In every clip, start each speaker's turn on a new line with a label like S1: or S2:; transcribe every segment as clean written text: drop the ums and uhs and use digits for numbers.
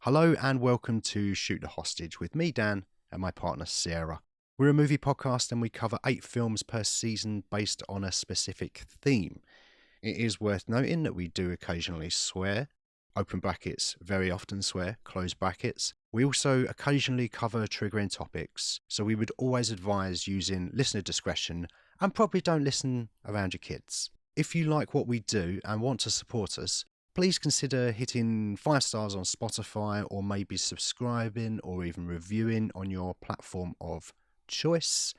S1: Hello and welcome to Shoot the Hostage with me, Dan, and my partner, Sarah. We're a movie podcast and we cover 8 films per season based on a specific theme. It is worth noting that we do occasionally swear, open brackets, very often swear, close brackets. We also occasionally cover triggering topics, so we would always advise using listener discretion and probably don't listen around your kids. If you like what we do and want to support us, please consider hitting 5 stars on Spotify or maybe subscribing or even reviewing on your platform of choice.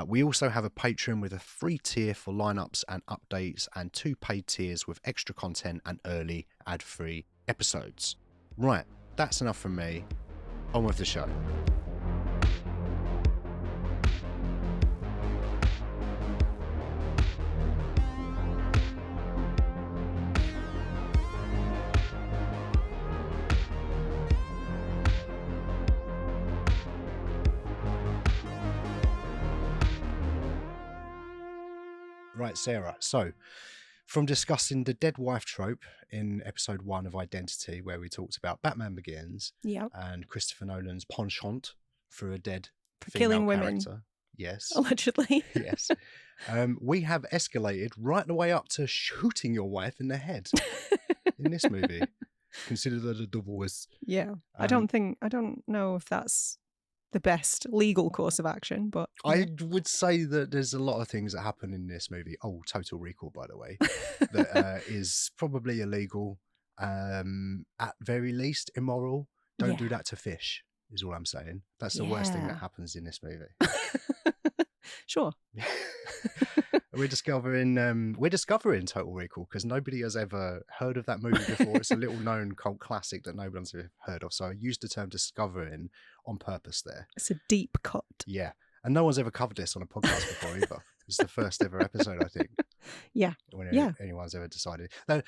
S1: We also have a Patreon with a free tier for lineups and updates and 2 paid tiers with extra content and early ad-free episodes. Right, that's enough from me. On with the show. Right, Sarah. So, from discussing the dead wife trope in episode 1 of Identity, where we talked about Batman Begins and Christopher Nolan's penchant for a dead
S2: killing women.
S1: character. Yes.
S2: Allegedly.
S1: Yes. We have escalated right the way up to shooting your wife in the head in this movie. Consider that a double was.
S2: Yeah. I don't know if that's the best legal course of action, but
S1: I would say that there's a lot of things that happen in this movie. Oh, Total Recall, by the way, that is probably illegal, at very least immoral. Don't do that to fish, is all I'm saying. That's the worst thing that happens in this movie.
S2: Sure.
S1: We're discovering Total Recall because nobody has ever heard of that movie before. It's a little known cult classic that no one's ever heard of. So I used the term discovering on purpose there.
S2: It's a deep cut.
S1: Yeah. And no one's ever covered this on a podcast before either. It's the first ever episode, I think.
S2: Yeah.
S1: When anyone's ever decided. The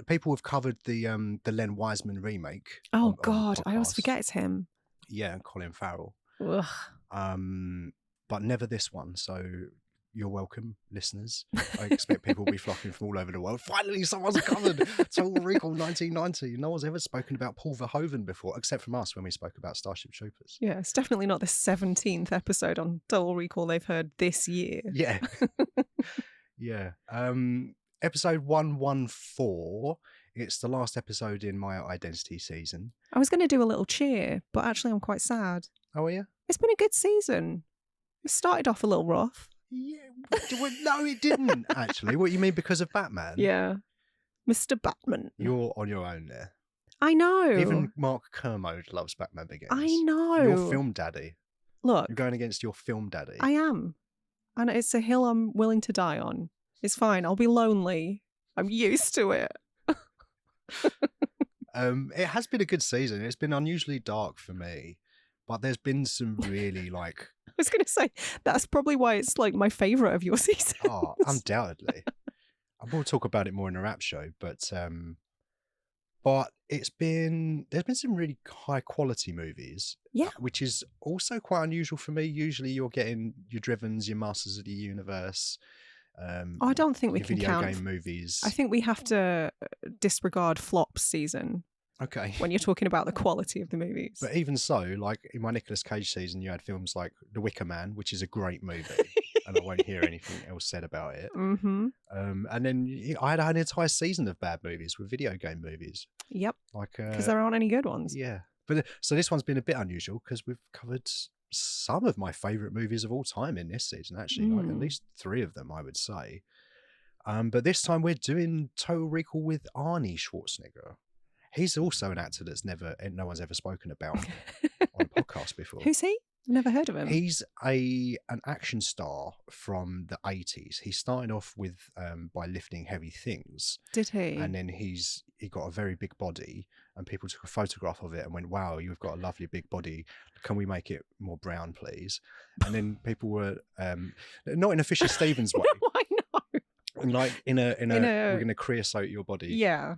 S1: people have covered the Len Wiseman remake.
S2: Oh, God. I always forget it's him.
S1: Yeah, and Colin Farrell.
S2: Ugh.
S1: But never this one. So you're welcome, listeners. I expect people will be flocking from all over the world. Finally, someone's covered Total Recall 1990. No one's ever spoken about Paul Verhoeven before, except from us when we spoke about Starship Troopers.
S2: Yeah, it's definitely not the 17th episode on Total Recall they've heard this year.
S1: Yeah. Yeah. Episode 114. It's the last episode in my Identity season.
S2: I was going to do a little cheer, but actually I'm quite sad.
S1: Oh, are you?
S2: It's been a good season. It started off a little rough.
S1: Yeah. No, it didn't, actually. What you mean because of Batman?
S2: Yeah. Mr. Batman.
S1: You're on your own there.
S2: I know.
S1: Even Mark Kermode loves Batman Begins.
S2: I know.
S1: Your film daddy.
S2: Look.
S1: You're going against your film daddy.
S2: I am. And it's a hill I'm willing to die on. It's fine. I'll be lonely. I'm used to it.
S1: It has been a good season. It's been unusually dark for me. But there's been some really I
S2: was going to say, that's probably why it's like my favourite of your seasons.
S1: Oh, undoubtedly. I will talk about it more in a rap show, but there's been some really high quality movies.
S2: Yeah.
S1: Which is also quite unusual for me. Usually you're getting your Drivens, your Masters of the Universe.
S2: I don't think we can
S1: video
S2: count
S1: game movies.
S2: I think we have to disregard flop season.
S1: Okay.
S2: When you're talking about the quality of the movies.
S1: But even so, like in my Nicolas Cage season, you had films like The Wicker Man, which is a great movie, and I won't hear anything else said about it.
S2: Mm-hmm.
S1: And then I had an entire season of bad movies with video game movies.
S2: Yep.
S1: Like
S2: because there aren't any good ones.
S1: Yeah. But so this one's been a bit unusual because we've covered some of my favourite movies of all time in this season, actually. Like at least 3 of them, I would say. But this time we're doing Total Recall with Arnie Schwarzenegger. He's also an actor that's no one's ever spoken about on a podcast before.
S2: Who's he? I've never heard of him.
S1: He's an action star from the 80s. He started off with by lifting heavy things.
S2: Did he?
S1: And then he got a very big body, and people took a photograph of it and went, "Wow, you've got a lovely big body. Can we make it more brown, please?" And then people were not in a Fisher Stevens way.
S2: No, I know.
S1: And like in a we're going to creosote your body,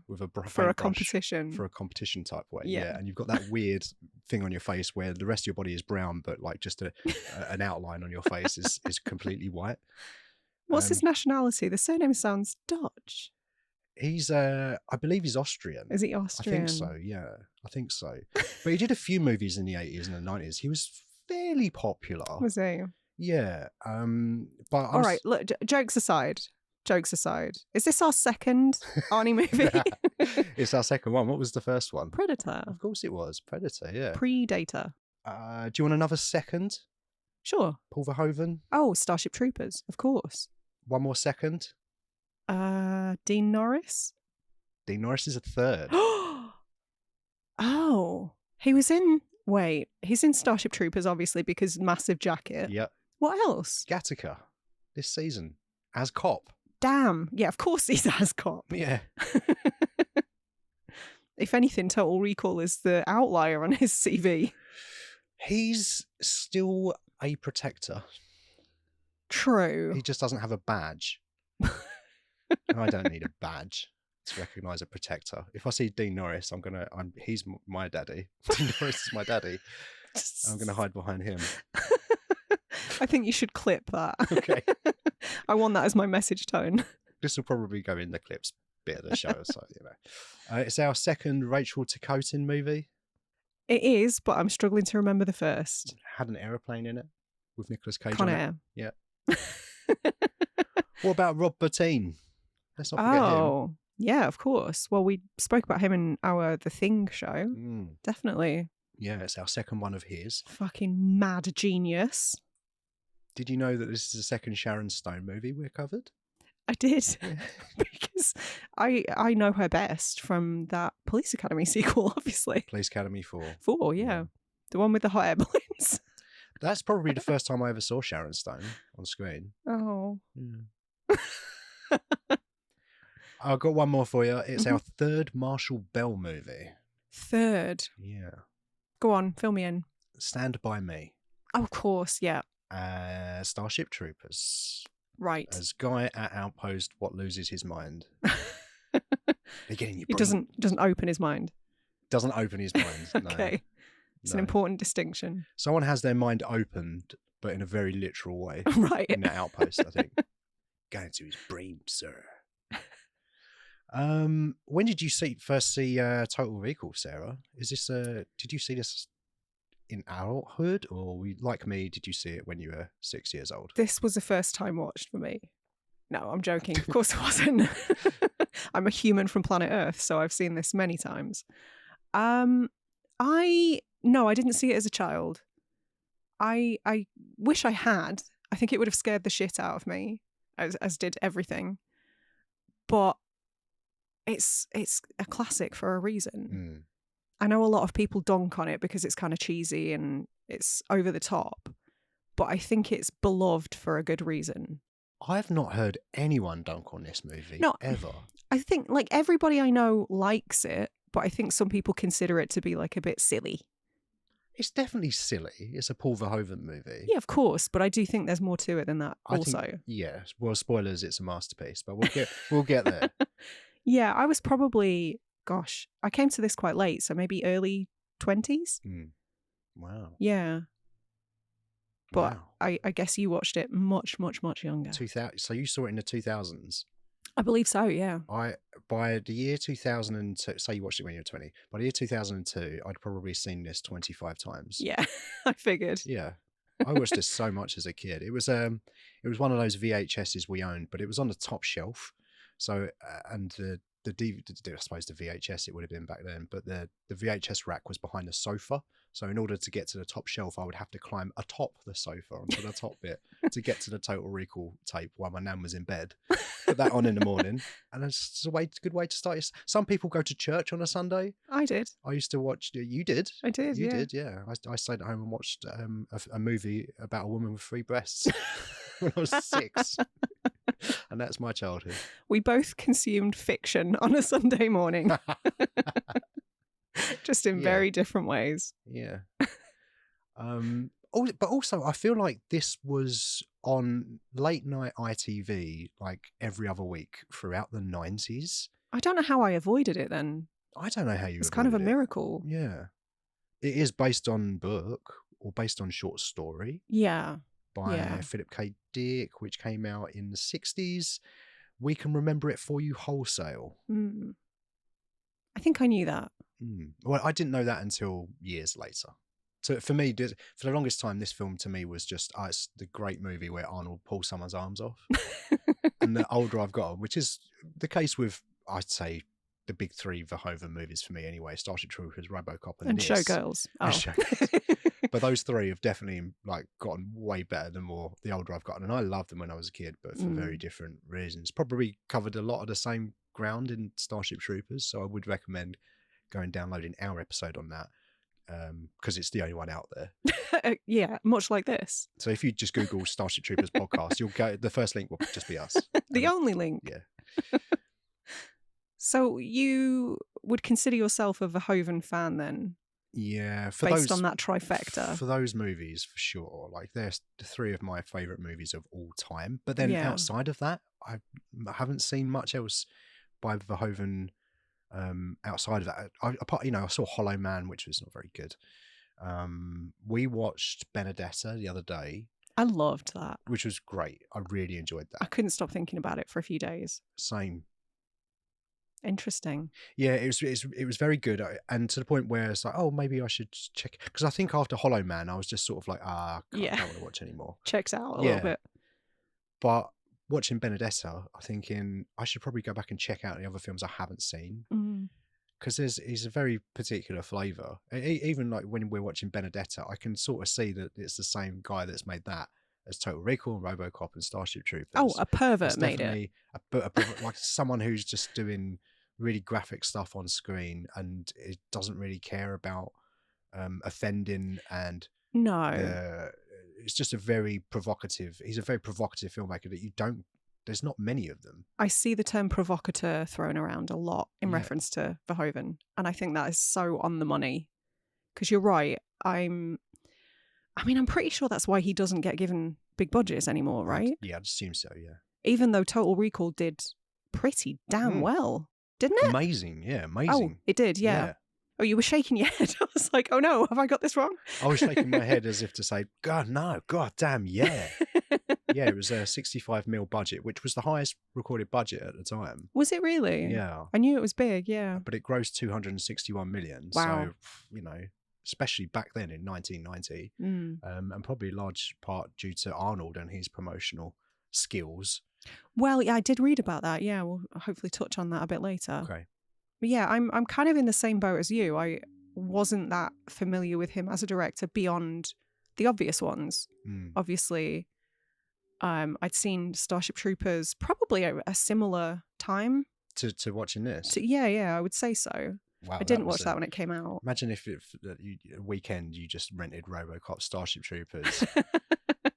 S1: with a
S2: for a competition,
S1: type way, and you've got that weird thing on your face where the rest of your body is brown, but like just an outline on your face is completely white.
S2: What's his nationality? The surname sounds Dutch.
S1: He's, I believe he's Austrian.
S2: Is he
S1: I
S2: Austrian?
S1: think so, yeah. I think so. But he did a few movies in the 80s and the 90s. He was fairly popular.
S2: Was he?
S1: Yeah. But
S2: All right, look, jokes aside. Is this our second Arnie movie?
S1: It's our second one. What was the first one?
S2: Predator.
S1: Of course it was. Predator, yeah.
S2: Predator.
S1: Do you want another second?
S2: Sure.
S1: Paul Verhoeven?
S2: Oh, Starship Troopers, of course.
S1: One more second?
S2: Dean Norris?
S1: Dean Norris is a third.
S2: Oh, he was in... Wait, he's in Starship Troopers, obviously, because massive jacket.
S1: Yep.
S2: What else?
S1: Gattaca, this season, as cop.
S2: Damn. Yeah, of course he's as cop.
S1: Yeah.
S2: If anything, Total Recall is the outlier on his CV.
S1: He's still a protector.
S2: True.
S1: He just doesn't have a badge. And I don't need a badge to recognise a protector. If I see Dean Norris, he's my daddy. Dean Norris is my daddy. I'm going to hide behind him.
S2: I think you should clip that.
S1: Okay.
S2: I want that as my message tone.
S1: This will probably go in the clips bit of the show, so it's our second Rachel Ticotin movie.
S2: It is, but I'm struggling to remember the first.
S1: Had an aeroplane in it with Nicolas Cage
S2: Con
S1: on
S2: Air.
S1: it. Yeah. What about Rob Bottin? Let's not forget him.
S2: Yeah, of course. Well, we spoke about him in The Thing show. Definitely.
S1: Yeah, it's our second one of his.
S2: Fucking mad genius.
S1: Did you know that this is the second Sharon Stone movie we're covered?
S2: I did. Because I know her best from that Police Academy sequel, obviously.
S1: Police Academy 4.
S2: 4, yeah. The one with the hot air balloons.
S1: That's probably the first time I ever saw Sharon Stone on screen.
S2: Oh.
S1: Yeah. I've got one more for you. It's our third Marshall Bell movie.
S2: Third?
S1: Yeah.
S2: Go on, fill me in.
S1: Stand By Me.
S2: Oh, of course, yeah.
S1: Starship Troopers.
S2: Right.
S1: As Guy at Outpost what loses his mind. They're getting your brain.
S2: He doesn't open his mind.
S1: Doesn't open his mind. No.
S2: Okay. It's an important distinction.
S1: Someone has their mind opened, but in a very literal way.
S2: Right.
S1: In that outpost, I think. Going to his brain, sir. When did you first see Total Recall, Sarah? Is this did you see this in adulthood, or like me, did you see it when you were 6 years old?
S2: This was a first time watched for me. No, I'm joking. Of course it wasn't. I'm a human from planet Earth, so I've seen this many times. I didn't see it as a child. I wish I had. I think it would have scared the shit out of me, as did everything. But it's a classic for a reason. I know a lot of people donk on it because it's kind of cheesy and it's over the top, but I think it's beloved for a good reason.
S1: I've not heard anyone dunk on this movie ever.
S2: I think like everybody I know likes it, but I think some people consider it to be like a bit silly.
S1: It's definitely silly. It's a Paul Verhoeven movie.
S2: Yeah, of course, but I do think there's more to it than that also.
S1: Yeah, well, spoilers, it's a masterpiece, but we'll get there.
S2: Yeah, I was probably, I came to this quite late, so maybe early 20s.
S1: Wow.
S2: Yeah. But
S1: wow.
S2: I guess you watched it much, much, much younger.
S1: 2000. So you saw it in the 2000s?
S2: I believe so, yeah.
S1: By the year 2002, say you watched it when you were 20, by the year 2002, I'd probably seen this 25 times.
S2: Yeah, I figured.
S1: Yeah. I watched this so much as a kid. It was one of those VHSs we owned, but it was on the top shelf. So, and the DVD, I suppose the VHS it would have been back then, but the VHS rack was behind the sofa. So in order to get to the top shelf, I would have to climb atop the sofa onto the top bit to get to the Total Recall tape while my nan was in bed. Put that on in the morning, and it's a good way to start. Some people go to church on a Sunday.
S2: I did.
S1: I used to watch. You did.
S2: I did.
S1: You did. Yeah. I stayed at home and watched a movie about a woman with 3 breasts when I was 6. And that's my childhood. We
S2: both consumed fiction on a Sunday morning. Just in very different ways.
S1: Yeah. But also, I feel like this was on late night ITV like every other week throughout the 90s.
S2: I don't know how I avoided it then.
S1: I don't know how you.
S2: It's kind of a miracle.
S1: Yeah. It is based on book or based on short story.
S2: Yeah.
S1: By Philip K. Dick, which came out in the 60s. we can remember it for you wholesale.
S2: Mm. I think I knew that.
S1: Well, I didn't know that until years later. So for me, for the longest time, this film to me was just, it's the great movie where Arnold pulls someone's arms off. And the older I've gotten, which is the case with, I'd say, the big three Verhoeven movies for me anyway, Starship Troopers, RoboCop, and this.
S2: Showgirls.
S1: And
S2: Oh.
S1: Showgirls. But those three have definitely gotten way better the older I've gotten. And I loved them when I was a kid, but for very different reasons. Probably covered a lot of the same ground in Starship Troopers. So I would recommend going downloading our episode on that. Because it's the only one out there.
S2: Yeah, much like this.
S1: So if you just Google Starship Troopers podcast, you'll go. The first link will just be us.
S2: The only link.
S1: Yeah.
S2: So you would consider yourself a Verhoeven fan then?
S1: Yeah,
S2: based on that trifecta.
S1: For those movies, for sure. Like, they're three of my favourite movies of all time. But then outside of that, I haven't seen much else by Verhoeven. Outside of that, I saw Hollow Man, which was not very good. We watched Benedetta the other day.
S2: I loved that,
S1: which was great. I really enjoyed that.
S2: I couldn't stop thinking about it for a few days.
S1: Same.
S2: Interesting.
S1: Yeah, it was very good, and to the point where it's like, oh, maybe I should check, because I think after Hollow Man, I was just sort of like, I don't want to watch anymore.
S2: Checks out a little bit.
S1: But watching Benedetta, I'm thinking I should probably go back and check out the other films I haven't seen, because he's a very particular flavour. Even like when we're watching Benedetta, I can sort of see that it's the same guy that's made that as Total Recall, RoboCop, and Starship Troopers.
S2: Oh, a pervert made it.
S1: Like someone who's just doing really graphic stuff on screen, and it doesn't really care about offending, and it's just he's a very provocative filmmaker that there's not many of them.
S2: I see the term provocateur thrown around a lot in reference to Verhoeven, and I think that is so on the money, because you're right. I'm pretty sure that's why he doesn't get given big budgets anymore, right?
S1: I'd assume so, yeah.
S2: Even though Total Recall did pretty damn well, didn't it?
S1: Amazing.
S2: Oh, it did, yeah. Oh, you were shaking your head. I was like, oh no, have I got this wrong?
S1: I was shaking my head as if to say, God, no, God damn, yeah. Yeah, it was a 65 mil budget, which was the highest recorded budget at the time.
S2: Was it really?
S1: Yeah.
S2: I knew it was big, yeah.
S1: But it grossed 261 million.
S2: Wow.
S1: So, especially back then in 1990, and probably large part due to Arnold and his promotional skills.
S2: Well, yeah, I did read about that. Yeah, we'll hopefully touch on that a bit later.
S1: Okay.
S2: But yeah, I'm kind of in the same boat as you. I wasn't that familiar with him as a director beyond the obvious ones. Obviously, I'd seen Starship Troopers probably a similar time
S1: to watching this.
S2: Yeah, I would say so.
S1: Wow,
S2: I didn't watch that when it came out.
S1: Imagine if a weekend you just rented RoboCop, Starship Troopers,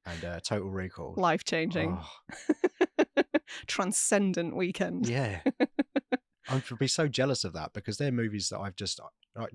S1: and Total Recall.
S2: Life-changing. Oh. Transcendent weekend.
S1: Yeah. I would be so jealous of that, because they're movies that I've just...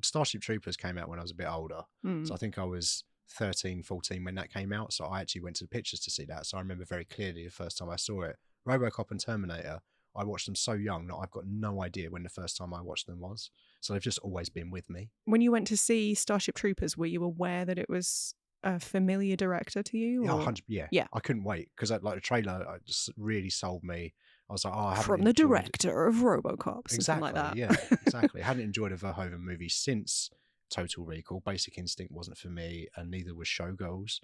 S1: Starship Troopers came out when I was a bit older. So I think I was 13, 14 when that came out. So I actually went to the pictures to see that. So I remember very clearly the first time I saw it. RoboCop and Terminator, I watched them so young that I've got no idea when the first time I watched them was. So they've just always been with me.
S2: When you went to see Starship Troopers, were you aware that it was a familiar director to you?
S1: Yeah, 100%. Yeah. I couldn't wait, because the trailer just really sold me. I was like, I haven't
S2: from the director of RoboCop, something like that.
S1: Yeah, exactly. I hadn't enjoyed a Verhoeven movie since Total Recall. Basic Instinct wasn't for me, and neither was Showgirls.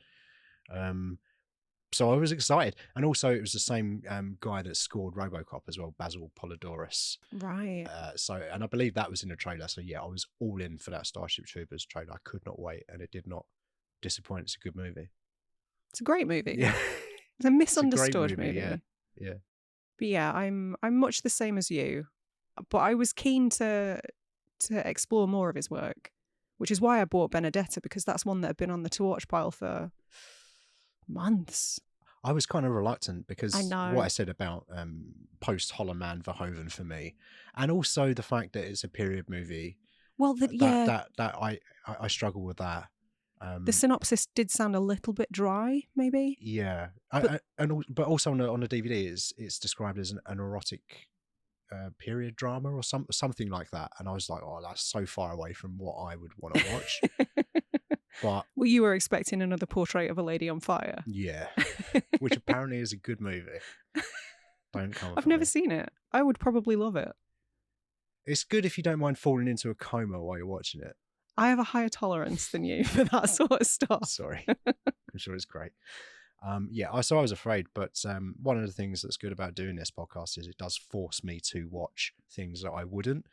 S1: So I was excited, and also it was the same guy that scored RoboCop as well, Basil Polidoris.
S2: Right.
S1: And I believe that was in the trailer. So yeah, I was all in for that Starship Troopers trailer. I could not wait, and it did not disappoint. It's a good movie.
S2: It's a great movie.
S1: Yeah,
S2: it's a misunderstood movie.
S1: Yeah.
S2: But yeah, I'm much the same as you, but I was keen to explore more of his work, which is why I bought Benedetta, because that's one that had been on the to watch pile for months.
S1: I was kind of reluctant, because
S2: I know
S1: what I said about post Hollow Man Verhoeven for me, and also the fact that it's a period movie.
S2: Well,
S1: I struggle with that.
S2: The synopsis did sound a little bit dry, maybe.
S1: Yeah, but also on the DVD, it's described as an erotic period drama or something like that, and I was like, oh, that's so far away from what I would want to watch. But
S2: well, you were expecting another Portrait of a Lady on Fire.
S1: Yeah, which apparently is a good movie. Don't come
S2: I've
S1: for
S2: never
S1: me.
S2: seen it. I would probably love it.
S1: It's good if you don't mind falling into a coma while you're watching it.
S2: I have a higher tolerance than you for that sort of stuff.
S1: Sorry. I'm sure it's great. So I was afraid, but one of the things that's good about doing this podcast is it does force me to watch things that I wouldn't.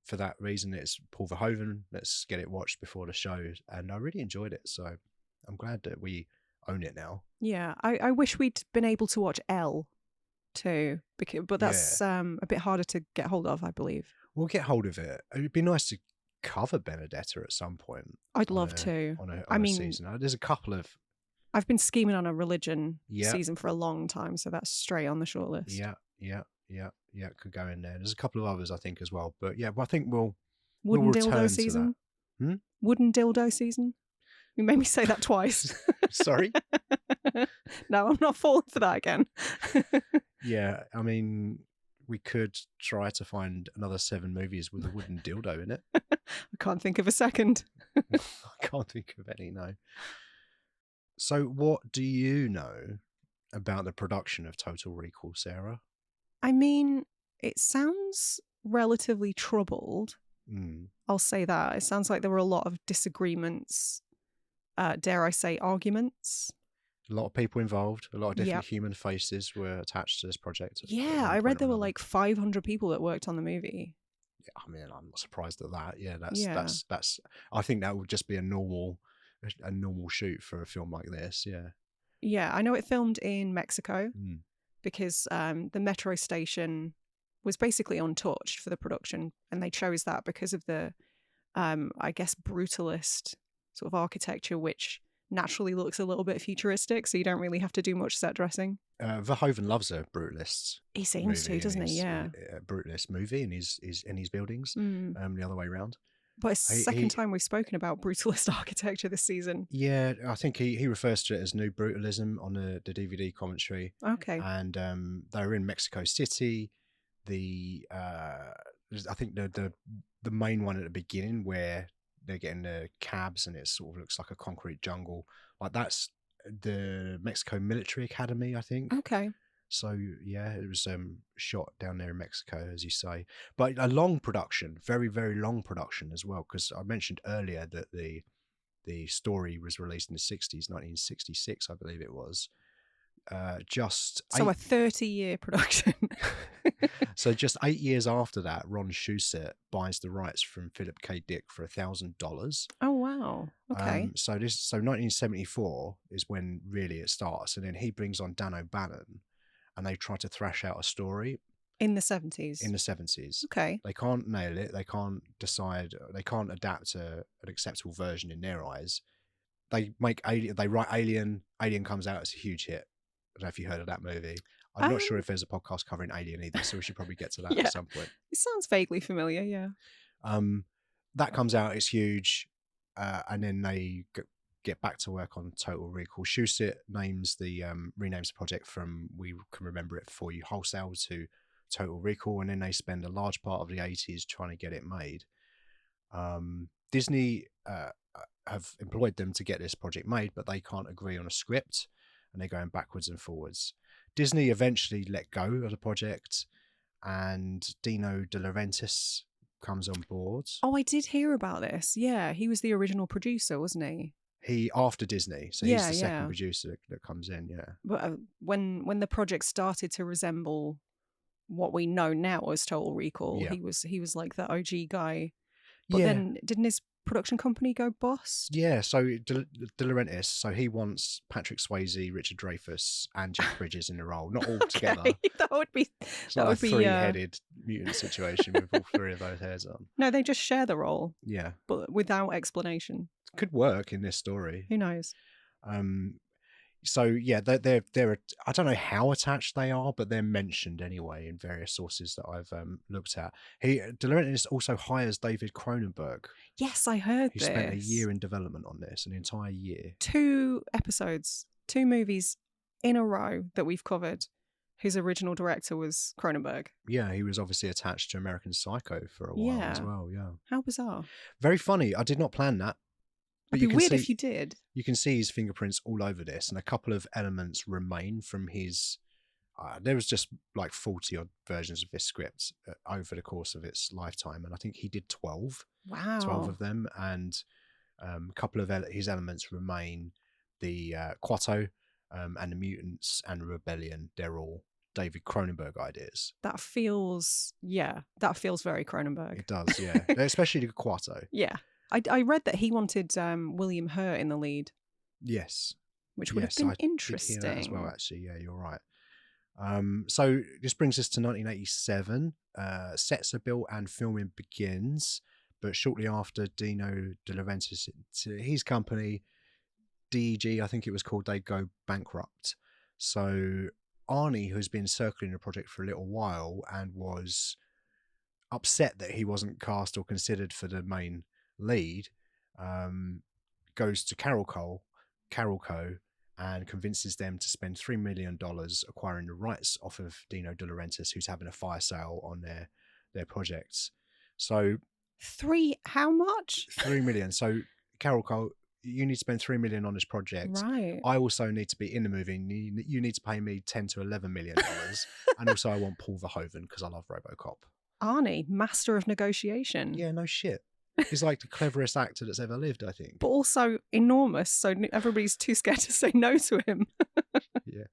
S1: For that reason, it's Paul Verhoeven. Let's get it watched before the show, and I really enjoyed it. So I'm glad that we own it now.
S2: Yeah, I wish we'd been able to watch Elle too, but that's a bit harder to get hold of, I believe.
S1: We'll get hold of it. It'd be nice to cover Benedetta at some point.
S2: I'd love to.
S1: On a season. There's a couple of...
S2: I've been scheming on a religion season for a long time, so that's straight on the shortlist.
S1: Yeah, could go in there. There's a couple of others, I think, as well. But I think we'll
S2: dildo season? Wooden dildo season? You made me say that twice.
S1: Sorry?
S2: No, I'm not falling for that again.
S1: Yeah, I mean, we could try to find another 7 movies with a wooden dildo in it.
S2: I can't think of a second.
S1: I can't think of any, no. So what do you know about the production of Total Recall, Sarah?
S2: I mean, it sounds relatively troubled. I'll say that. It sounds like there were a lot of disagreements, dare I say arguments. A
S1: lot of people involved, a lot of different human faces were attached to this project.
S2: Yeah, I read there were like 500 people that worked on the movie.
S1: Yeah, I mean, I'm not surprised at that. Yeah, that's I think that would just be a normal shoot for a film like this.
S2: Yeah, I know it filmed in Mexico because the metro station was basically untouched for the production, and they chose that because of the I guess brutalist sort of architecture, which naturally looks a little bit futuristic, so you don't really have to do much set dressing.
S1: Verhoeven loves a brutalist.
S2: He seems to, doesn't he? Yeah,
S1: a brutalist movie in his buildings. The other way around.
S2: But it's the second time we've spoken about brutalist architecture this season.
S1: Yeah, I think he refers to it as New Brutalism on the DVD commentary.
S2: Okay.
S1: And they were in Mexico City. I think the main one at the beginning where they're getting the cabs and it sort of looks like a concrete jungle. Like that's the Mexico Military Academy, I think.
S2: Okay.
S1: So yeah, it was shot down there in Mexico, as you say, but a long production, very, very long production as well. Because I mentioned earlier that the story was released in the 60s, 1966, I believe it was. A
S2: 30-year production.
S1: So just 8 years after that, Ron Shusett buys the rights from Philip K. Dick for $1,000.
S2: Oh wow! Okay.
S1: So 1974 is when really it starts, and then he brings on Dan O'Bannon, and they try to thrash out a story.
S2: In the 70s? In
S1: the 70s.
S2: Okay.
S1: They can't nail it. They can't decide. They can't adapt an acceptable version in their eyes. They write Alien. Alien comes out as a huge hit. I don't know if you heard of that movie. I'm not sure if there's a podcast covering Alien either, so we should probably get to that at some point.
S2: It sounds vaguely familiar, yeah.
S1: That comes out, it's huge, and then they get back to work on Total Recall. Shusett renames the project from We Can Remember It For You Wholesale to Total Recall, and then they spend a large part of the 80s trying to get it made. Disney have employed them to get this project made, but they can't agree on a script, and they're going backwards and forwards. Disney eventually let go of the project, and Dino De Laurentiis comes on board.
S2: Oh, I did hear about this. Yeah, he was the original producer, wasn't he?
S1: He after Disney, so he's the second producer that comes in. Yeah,
S2: but when the project started to resemble what we know now as Total Recall, he was like the OG guy. But then didn't his production company go bust?
S1: Yeah, so De Laurentiis, so he wants Patrick Swayze, Richard Dreyfuss, and Jeff Bridges in the role, not all together.
S2: That would be
S1: a three-headed mutant situation with all three of those hairs on.
S2: No, they just share the role.
S1: Yeah,
S2: but without explanation.
S1: Could work in this story.
S2: Who knows?
S1: So yeah, they're I don't know how attached they are, but they're mentioned anyway in various sources that I've looked at. De Laurentiis also hires David Cronenberg.
S2: Yes, I heard
S1: this. He spent a year in development on this, an entire year.
S2: 2 episodes, 2 movies in a row that we've covered. Whose original director was Cronenberg.
S1: Yeah, he was obviously attached to American Psycho for a while as well. Yeah.
S2: How bizarre.
S1: Very funny. I did not plan that.
S2: It'd be weird if you did.
S1: You can see his fingerprints all over this, and a couple of elements remain from his, there was just like 40 odd versions of this script over the course of its lifetime, and I think he did 12
S2: Wow.
S1: of them, and a couple of his elements remain. The Kuato and the mutants and rebellion, they're all David Cronenberg ideas.
S2: That feels very Cronenberg.
S1: It does, yeah. Especially the Kuato.
S2: Yeah. I read that he wanted William Hurt in the lead.
S1: Yes.
S2: Which would have been interesting.
S1: Did hear that as well, actually. Yeah, you're right. So this brings us to 1987. Sets are built and filming begins, but shortly after, Dino De Laurentiis, his company, DEG, I think it was called, they go bankrupt. So Arnie, who's been circling the project for a little while and was upset that he wasn't cast or considered for the main lead, goes to Carolco and convinces them to spend $3 million acquiring the rights off of Dino De Laurentiis, who's having a fire sale on their projects. So
S2: how much?
S1: $3 million. So Carolco, you need to spend $3 million on this project.
S2: Right.
S1: I also need to be in the movie. You need to pay me $10 to $11 million. And also I want Paul Verhoeven because I love RoboCop.
S2: Arnie, master of negotiation.
S1: Yeah, no shit. He's like the cleverest actor that's ever lived, I think.
S2: But also enormous, so everybody's too scared to say no to him.
S1: Yeah.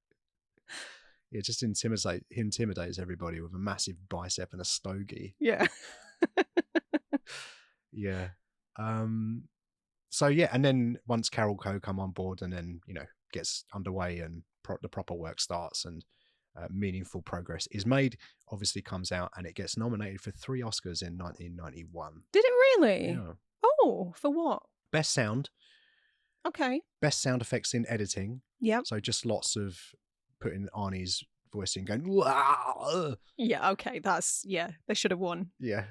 S1: Yeah, just intimidates everybody with a massive bicep and a stogie.
S2: Yeah.
S1: Yeah. So yeah, and then once Carolco come on board and then, gets underway and the proper work starts and meaningful progress is made, obviously comes out and it gets nominated for 3 Oscars in 1991.
S2: Did it really?
S1: Yeah.
S2: Oh, for what?
S1: Best sound.
S2: Okay.
S1: Best sound effects in editing.
S2: Yep.
S1: So just lots of putting Arnie's voice in going, "Wah!"
S2: Yeah, okay. They should have won.
S1: Yeah.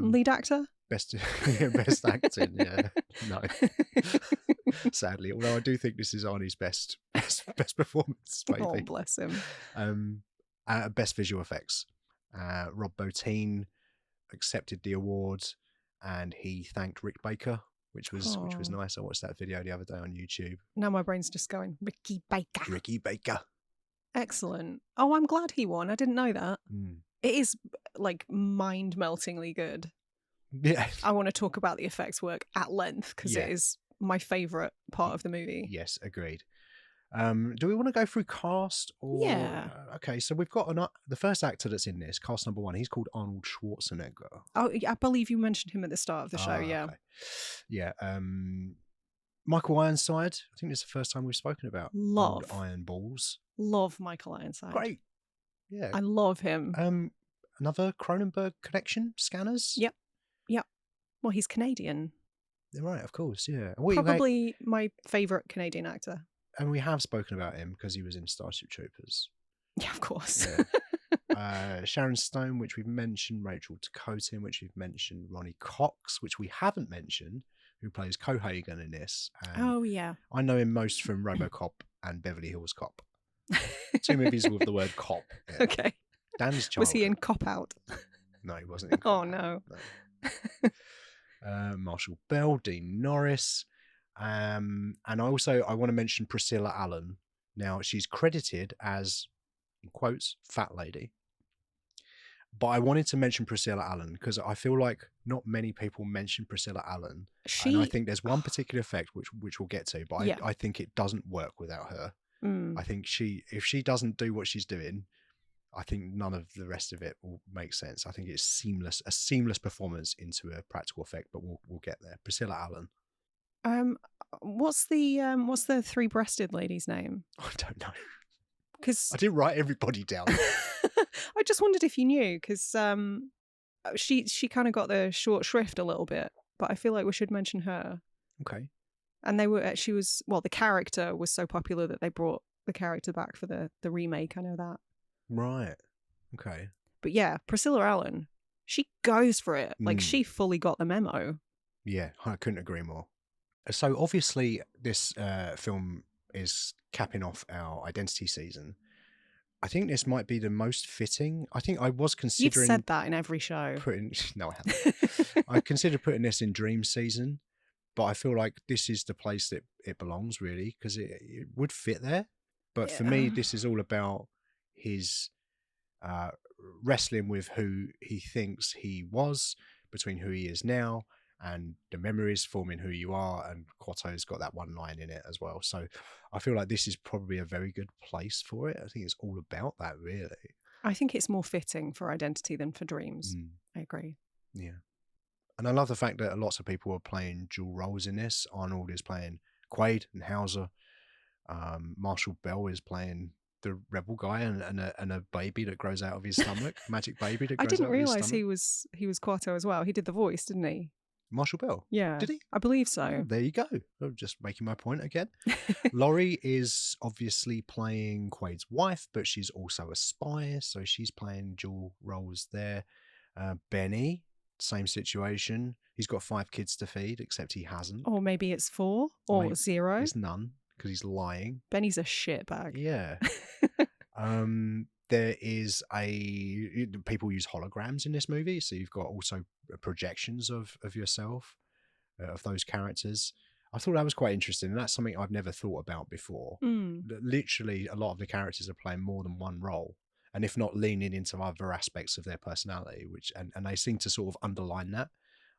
S2: Lead actor?
S1: Best acting, yeah. No. Sadly, although I do think this is Arnie's best performance, maybe.
S2: Oh, bless him.
S1: Best visual effects. Rob Bottin accepted the award and he thanked Rick Baker, which was nice. I watched that video the other day on YouTube.
S2: Now my brain's just going, Ricky Baker. Excellent. Oh, I'm glad he won. I didn't know that. It is like mind-meltingly good.
S1: Yeah.
S2: I want to talk about the effects work at length because it is my favourite part of the movie.
S1: Yes, agreed. Do we want to go through cast? Or...
S2: Yeah.
S1: Okay, so we've got the first actor that's in this, cast number 1. He's called Arnold Schwarzenegger.
S2: Oh, I believe you mentioned him at the start of the show, yeah.
S1: Okay. Yeah. Michael Ironside. I think this is the first time we've spoken about
S2: Love.
S1: Iron Balls.
S2: Love Michael Ironside.
S1: Great. Yeah.
S2: I love him.
S1: Another Cronenberg connection, Scanners.
S2: Yep. Well, he's Canadian.
S1: Right, of course, yeah.
S2: Probably my favourite Canadian actor.
S1: And we have spoken about him because he was in Starship Troopers.
S2: Yeah, of course.
S1: Yeah. Sharon Stone, which we've mentioned. Rachel Tacotin, which we've mentioned. Ronny Cox, which we haven't mentioned, who plays Cohagen in this.
S2: Oh, yeah.
S1: I know him most from RoboCop and Beverly Hills Cop. 2 movies with the word cop. Yeah.
S2: Okay.
S1: Dan's childhood.
S2: Was he in Cop Out?
S1: No, he wasn't in Cop Out.
S2: No.
S1: Marshall Bell, Dean Norris. And I want to mention Priscilla Allen. Now, she's credited as, in quotes, fat lady. But I wanted to mention Priscilla Allen because I feel like not many people mention Priscilla Allen. And I think there's one particular effect which we'll get to, but I think it doesn't work without her. I think if she doesn't do what she's doing, I think none of the rest of it will make sense. I think it's a seamless performance into a practical effect, but we'll get there. Priscilla Allen.
S2: What's the 3-breasted lady's name?
S1: I don't know.
S2: Because
S1: I didn't write everybody down.
S2: I just wondered if you knew, because she kind of got the short shrift a little bit, but I feel like we should mention her.
S1: Okay.
S2: And the character was so popular that they brought the character back for the remake. I know that.
S1: Right. Okay.
S2: But yeah, Priscilla Allen, she goes for it. Like she fully got the memo.
S1: Yeah, I couldn't agree more. So obviously this film is capping off our Identity season. I think this might be the most fitting. I think I was considering...
S2: You've said that in every show.
S1: No, I haven't. I considered putting this in Dream season, but I feel like this is the place that it belongs, really, because it would fit there. But for me, this is all about his wrestling with who he thinks he was, between who he is now, and the memories forming who you are. And Kuato's got that one line in it as well. So I feel like this is probably a very good place for it. I think it's all about that, really.
S2: I think it's more fitting for Identity than for Dreams. I agree.
S1: Yeah. And I love the fact that lots of people are playing dual roles in this. Arnold is playing Quaid and Hauser. Marshall Bell is playing the rebel guy and a baby that grows out of his stomach, magic baby that grows out of his stomach.
S2: I didn't realise he was Kuato as well. He did the voice, didn't he?
S1: Marshall Bell?
S2: Yeah.
S1: Did he?
S2: I believe so.
S1: Oh, there you go. I'm just making my point again. Laurie is obviously playing Quaid's wife, but she's also a spy, so she's playing dual roles there. Benny, same situation. He's got 5 kids to feed, except he hasn't.
S2: Or maybe it's 4 or maybe 0.
S1: It's none, because he's lying.
S2: Benny's a shitbag.
S1: Yeah. There is people use holograms in this movie, so you've got also projections of yourself, of those characters. I thought that was quite interesting, and that's something I've never thought about before. Literally, a lot of the characters are playing more than one role, and if not leaning into other aspects of their personality, and they seem to sort of underline that,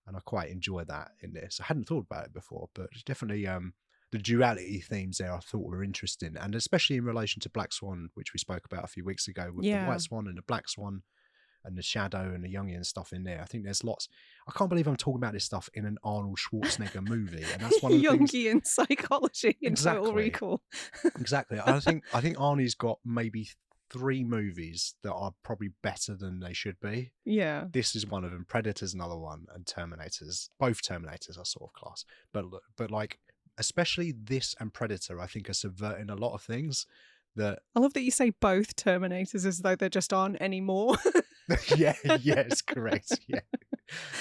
S1: and I quite enjoy that in this. I hadn't thought about it before, but it's definitely the duality themes there I thought were interesting, and especially in relation to Black Swan, which we spoke about a few weeks ago, with the White Swan and the Black Swan and the Shadow and the Jungian stuff in there. I think there's lots. I can't believe I'm talking about this stuff in an Arnold Schwarzenegger movie, and that's one of the
S2: Jungian psychology in Total Recall.
S1: Exactly. I think Arnie's got maybe 3 movies that are probably better than they should be.
S2: Yeah.
S1: This is one of them. Predator's another one, and Terminators. Both Terminators are sort of class, but like, especially this and Predator, I think are subverting a lot of things that...
S2: I love that you say both Terminators as though there just aren't any more.
S1: Yes, correct. Yeah.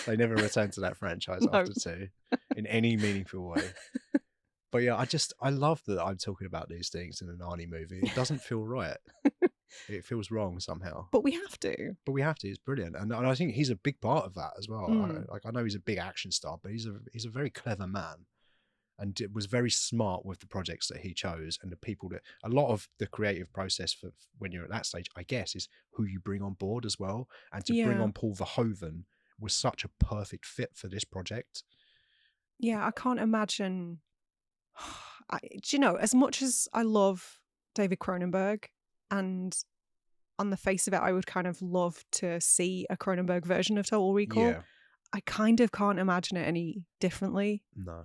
S1: They never returned to that franchise after 2 in any meaningful way. But yeah, I love that I'm talking about these things in an Arnie movie. It doesn't feel right. It feels wrong somehow.
S2: But we have to. It's
S1: brilliant. And I think he's a big part of that as well. I know he's a big action star, but he's a very clever man. And it was very smart with the projects that he chose, and the people that... A lot of the creative process for when you're at that stage, I guess, is who you bring on board as well. And to bring on Paul Verhoeven was such a perfect fit for this project.
S2: Yeah, I can't imagine... do you know, as much as I love David Cronenberg, and on the face of it, I would kind of love to see a Cronenberg version of Total Recall, I kind of can't imagine it any differently.
S1: No.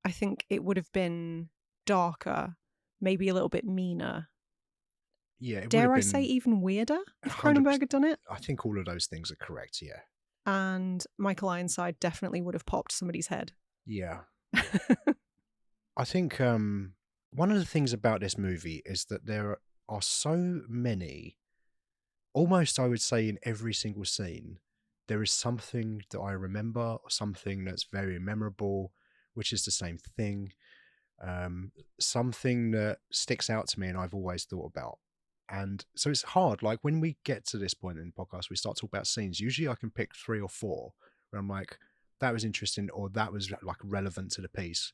S2: I think it would have been darker, maybe a little bit meaner.
S1: Yeah.
S2: Dare I say even weirder if Cronenberg had done it?
S1: I think all of those things are correct, yeah.
S2: And Michael Ironside definitely would have popped somebody's head.
S1: Yeah. I think one of the things about this movie is that there are so many, almost I would say in every single scene, there is something that I remember, or something that's very memorable, which is the same thing. Something that sticks out to me and I've always thought about. And so it's hard. Like, when we get to this point in the podcast, we start talking about scenes. Usually I can pick 3 or 4 where I'm like, that was interesting, or that was like relevant to the piece.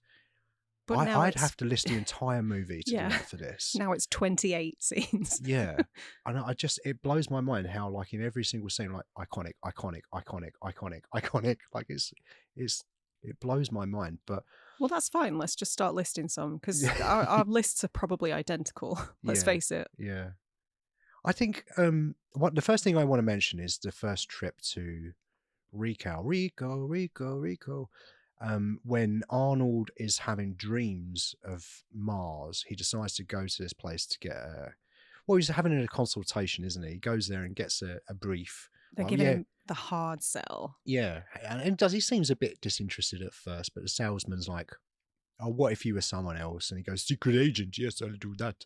S1: But I'd have to list the entire movie to do that for this.
S2: Now it's 28 scenes.
S1: Yeah. And it blows my mind how, like, in every single scene, like, iconic. Like, it blows my mind. But
S2: well, that's fine. Let's just start listing some, because our lists are probably identical. Let's face it.
S1: Yeah. I think the first thing I want to mention is the first trip to Rico. When Arnold is having dreams of Mars, he decides to go to this place to get he's having a consultation, isn't he? He goes there and gets a brief.
S2: They're giving him the hard sell.
S1: Yeah. And he seems a bit disinterested at first, but the salesman's like, oh, what if you were someone else? And he goes, secret agent, yes, I'll do that.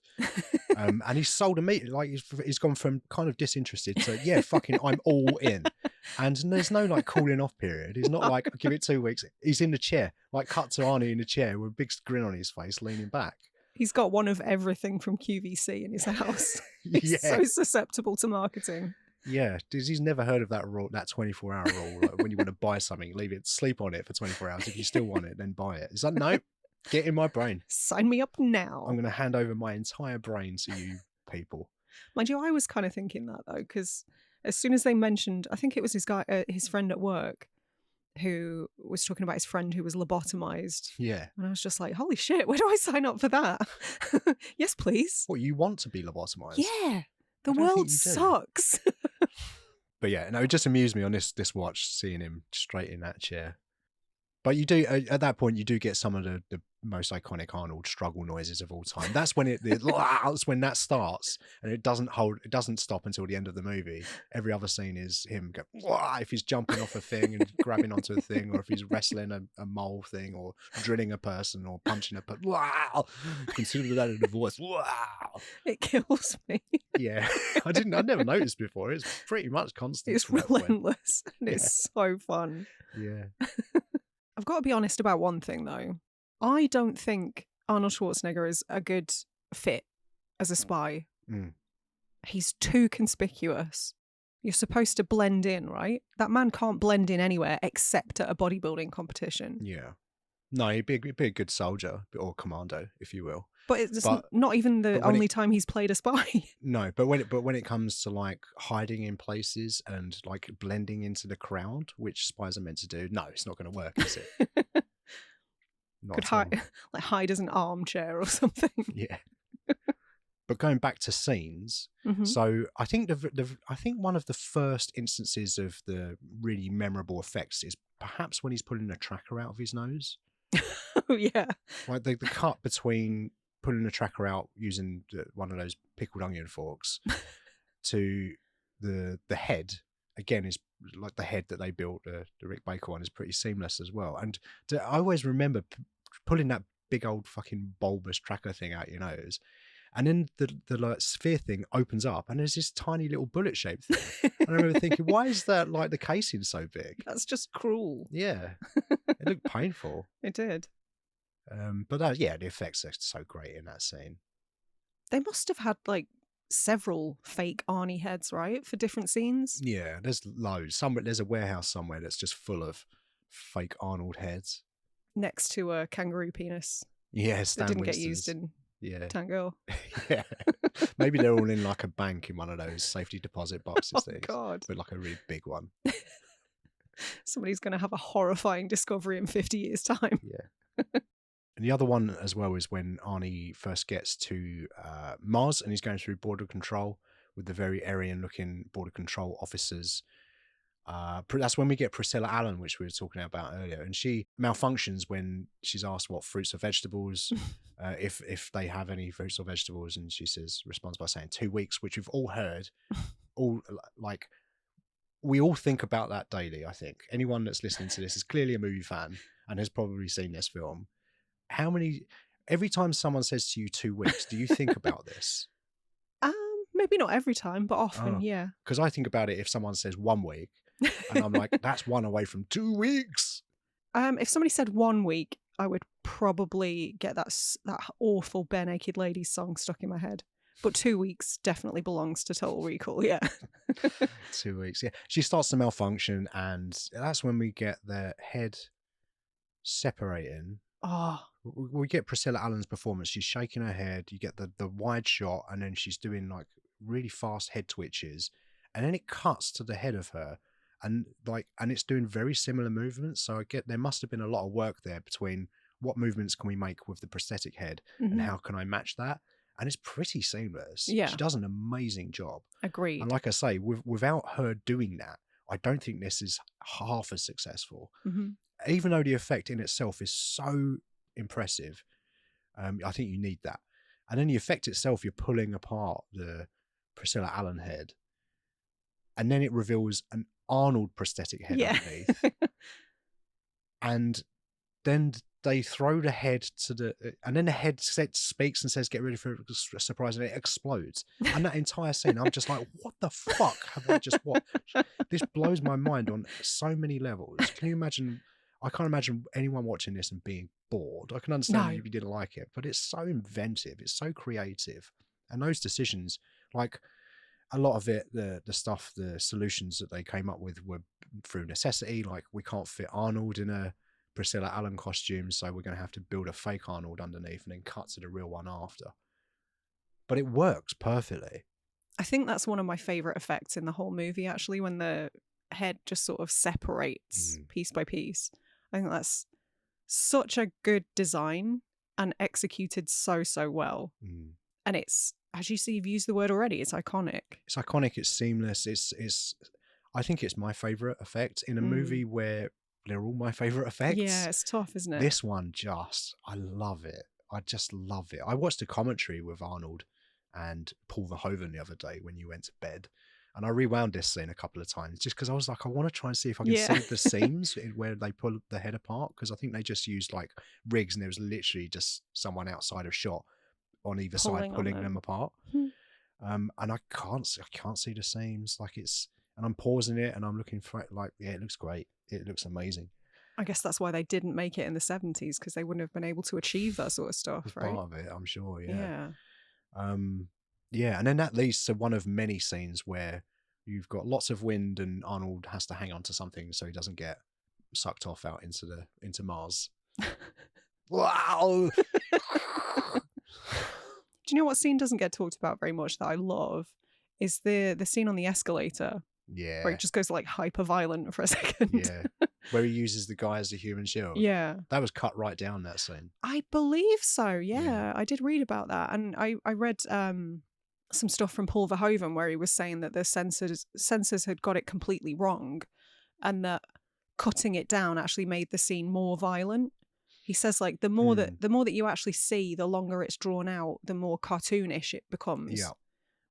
S1: And he's sold immediately. Like, he's gone from kind of disinterested to, yeah, fucking, I'm all in. And there's no, like, cooling off period. He's not like, give it 2 weeks. He's in the chair, like, cut to Arnie in the chair with a big grin on his face, leaning back.
S2: He's got one of everything from QVC in his house. He's so susceptible to marketing.
S1: Yeah, he's never heard of that rule, that 24-hour rule. Like, when you want to buy something, leave it, sleep on it for 24 hours. If you still want it, then buy it. It's like, no, get in my brain.
S2: Sign me up now.
S1: I'm going to hand over my entire brain to you people.
S2: Mind you, I was kind of thinking that though, because as soon as they mentioned, I think it was his friend at work, who was talking about his friend who was lobotomized.
S1: Yeah.
S2: And I was just like, holy shit, where do I sign up for that? Yes, please.
S1: What, you want to be lobotomized?
S2: Yeah. The
S1: I don't think
S2: world
S1: you do.
S2: sucks.
S1: But yeah, no, it just amused me on this watch, seeing him straight in that chair. But you do, at that point, you do get some of the most iconic Arnold struggle noises of all time. That's when that's when that starts, and it doesn't stop until the end of the movie. Every other scene is him go, "Wah!" If he's jumping off a thing and grabbing onto a thing, or if he's wrestling a mole thing, or drilling a person, or punching a person. Wow! Consider that in the voice. Wow!
S2: It kills me.
S1: Yeah, I'd never noticed before. It's pretty much constant.
S2: It's relentless, and it's so fun.
S1: Yeah.
S2: I've got to be honest about one thing though. I don't think Arnold Schwarzenegger is a good fit as a spy.
S1: Mm.
S2: He's too conspicuous. You're supposed to blend in, right? That man can't blend in anywhere except at a bodybuilding competition.
S1: Yeah. No, he'd be a good soldier, or commando, if you will.
S2: But it's not even the only time he's played a spy.
S1: No, but when it comes to like hiding in places and like blending into the crowd, which spies are meant to do, no, it's not going to work, is it?
S2: Could hide as an armchair or something.
S1: Yeah. But going back to scenes, so I think I think one of the first instances of the really memorable effects is perhaps when he's pulling a tracker out of his nose.
S2: Oh yeah,
S1: like the cut between pulling a tracker out using one of those pickled onion forks to the head again is like the head that they built the Rick Baker one is pretty seamless as well. And I always remember pulling that big old fucking bulbous tracker thing out your nose, and then the like sphere thing opens up and there's this tiny little bullet shaped thing. I remember thinking, why is that like the casing so big?
S2: That's just cruel.
S1: Yeah, it looked painful.
S2: It did.
S1: But the effects are so great in that scene.
S2: They must have had like several fake Arnie heads, right, for different scenes?
S1: Yeah, there's loads. There's a warehouse somewhere that's just full of fake Arnold heads.
S2: Next to a kangaroo penis.
S1: Yeah, Stan
S2: that didn't
S1: Winston's.
S2: Get used in Tango.
S1: Yeah. Maybe they're all in like a bank in one of those safety deposit boxes things.
S2: God.
S1: But like a really big one.
S2: Somebody's going to have a horrifying discovery in 50 years' time.
S1: Yeah. And the other one as well is when Arnie first gets to Mars and he's going through border control with the very Aryan-looking border control officers. That's when we get Priscilla Allen, which we were talking about earlier, and she malfunctions when she's asked what fruits or vegetables, if they have any fruits or vegetables, and she responds by saying 2 weeks, which we've all heard. We all think about that daily. I think anyone that's listening to this is clearly a movie fan and has probably seen this film. Every time someone says to you 2 weeks, do you think about this?
S2: Maybe not every time, but often, yeah.
S1: Because I think about it if someone says 1 week, and I'm like, that's one away from 2 weeks.
S2: If somebody said 1 week, I would probably get that awful Bare Naked Ladies song stuck in my head. But 2 weeks definitely belongs to Total Recall, yeah.
S1: 2 weeks, yeah. She starts to malfunction, and that's when we get the head separating.
S2: Oh.
S1: We get Priscilla Allen's performance. She's shaking her head. You get the wide shot, and then she's doing like really fast head twitches, and then it cuts to the head of her, and it's doing very similar movements. So I get there must have been a lot of work there between what movements can we make with the prosthetic head and how can I match that, and it's pretty seamless.
S2: Yeah,
S1: she does an amazing job.
S2: Agreed.
S1: And like I say, without her doing that, I don't think this is half as successful. Even though the effect in itself is so impressive, I think you need that. And then the effect itself, you're pulling apart the Priscilla Allen head, and then it reveals an Arnold prosthetic head underneath. And then they throw the head and then the head speaks and says, "Get ready for a surprise," and it explodes. And that entire scene, I'm just like, what the fuck have I just watched? This blows my mind on so many levels. Can you imagine? I can't imagine anyone watching this and being bored. I can understand if you didn't like it, but it's so inventive. It's so creative. And those decisions, like a lot of it, the stuff, the solutions that they came up with were through necessity. Like, we can't fit Arnold in a Priscilla Allen costume, so we're going to have to build a fake Arnold underneath and then cut to the real one after. But it works perfectly.
S2: I think that's one of my favourite effects in the whole movie, actually, when the head just sort of separates piece by piece. I think that's such a good design and executed so well. And it's, as you see, you've used the word already, it's iconic.
S1: It's iconic, it's seamless, it's I think it's my favourite effect in a movie where they're all my favourite effects.
S2: Yeah, it's tough, isn't it?
S1: This one I love it. I just love it. I watched a commentary with Arnold and Paul Verhoeven the other day when you went to bed, and I rewound this scene a couple of times just because I was like, I want to try and see if I can see the seams where they pull the head apart, because I think they just used like rigs and there was literally just someone outside of shot on either side pulling them apart. And I can't see the seams. Like and I'm pausing it and I'm looking for it, like, yeah, it looks great. It looks amazing.
S2: I guess that's why they didn't make it in the 70s, because they wouldn't have been able to achieve that sort of stuff, right?
S1: Part of it, I'm sure,
S2: Yeah.
S1: Yeah, and then that leads to one of many scenes where you've got lots of wind and Arnold has to hang on to something so he doesn't get sucked off out into Mars. Wow!
S2: Do you know what scene doesn't get talked about very much that I love? Is the scene on the escalator.
S1: Yeah.
S2: Where it just goes like hyper violent for a second.
S1: Yeah. Where he uses the guy as a human shield.
S2: Yeah.
S1: That was cut right down, that scene.
S2: I believe so, yeah. I did read about that. And I read some stuff from Paul Verhoeven where he was saying that the censors had got it completely wrong, and that cutting it down actually made the scene more violent. He says like the more that you actually see, the longer it's drawn out, the more cartoonish it becomes.
S1: Yeah.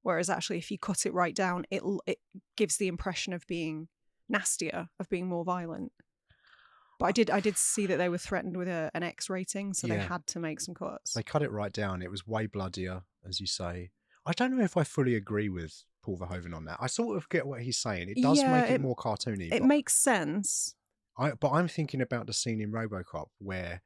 S2: Whereas actually, if you cut it right down, it gives the impression of being nastier, of being more violent. But I did see that they were threatened with an X rating, so they had to make some cuts.
S1: They cut it right down. It was way bloodier, as you say. I don't know if I fully agree with Paul Verhoeven on that. I sort of get what he's saying. It does make it more cartoony.
S2: It makes sense.
S1: But I'm thinking about the scene in RoboCop where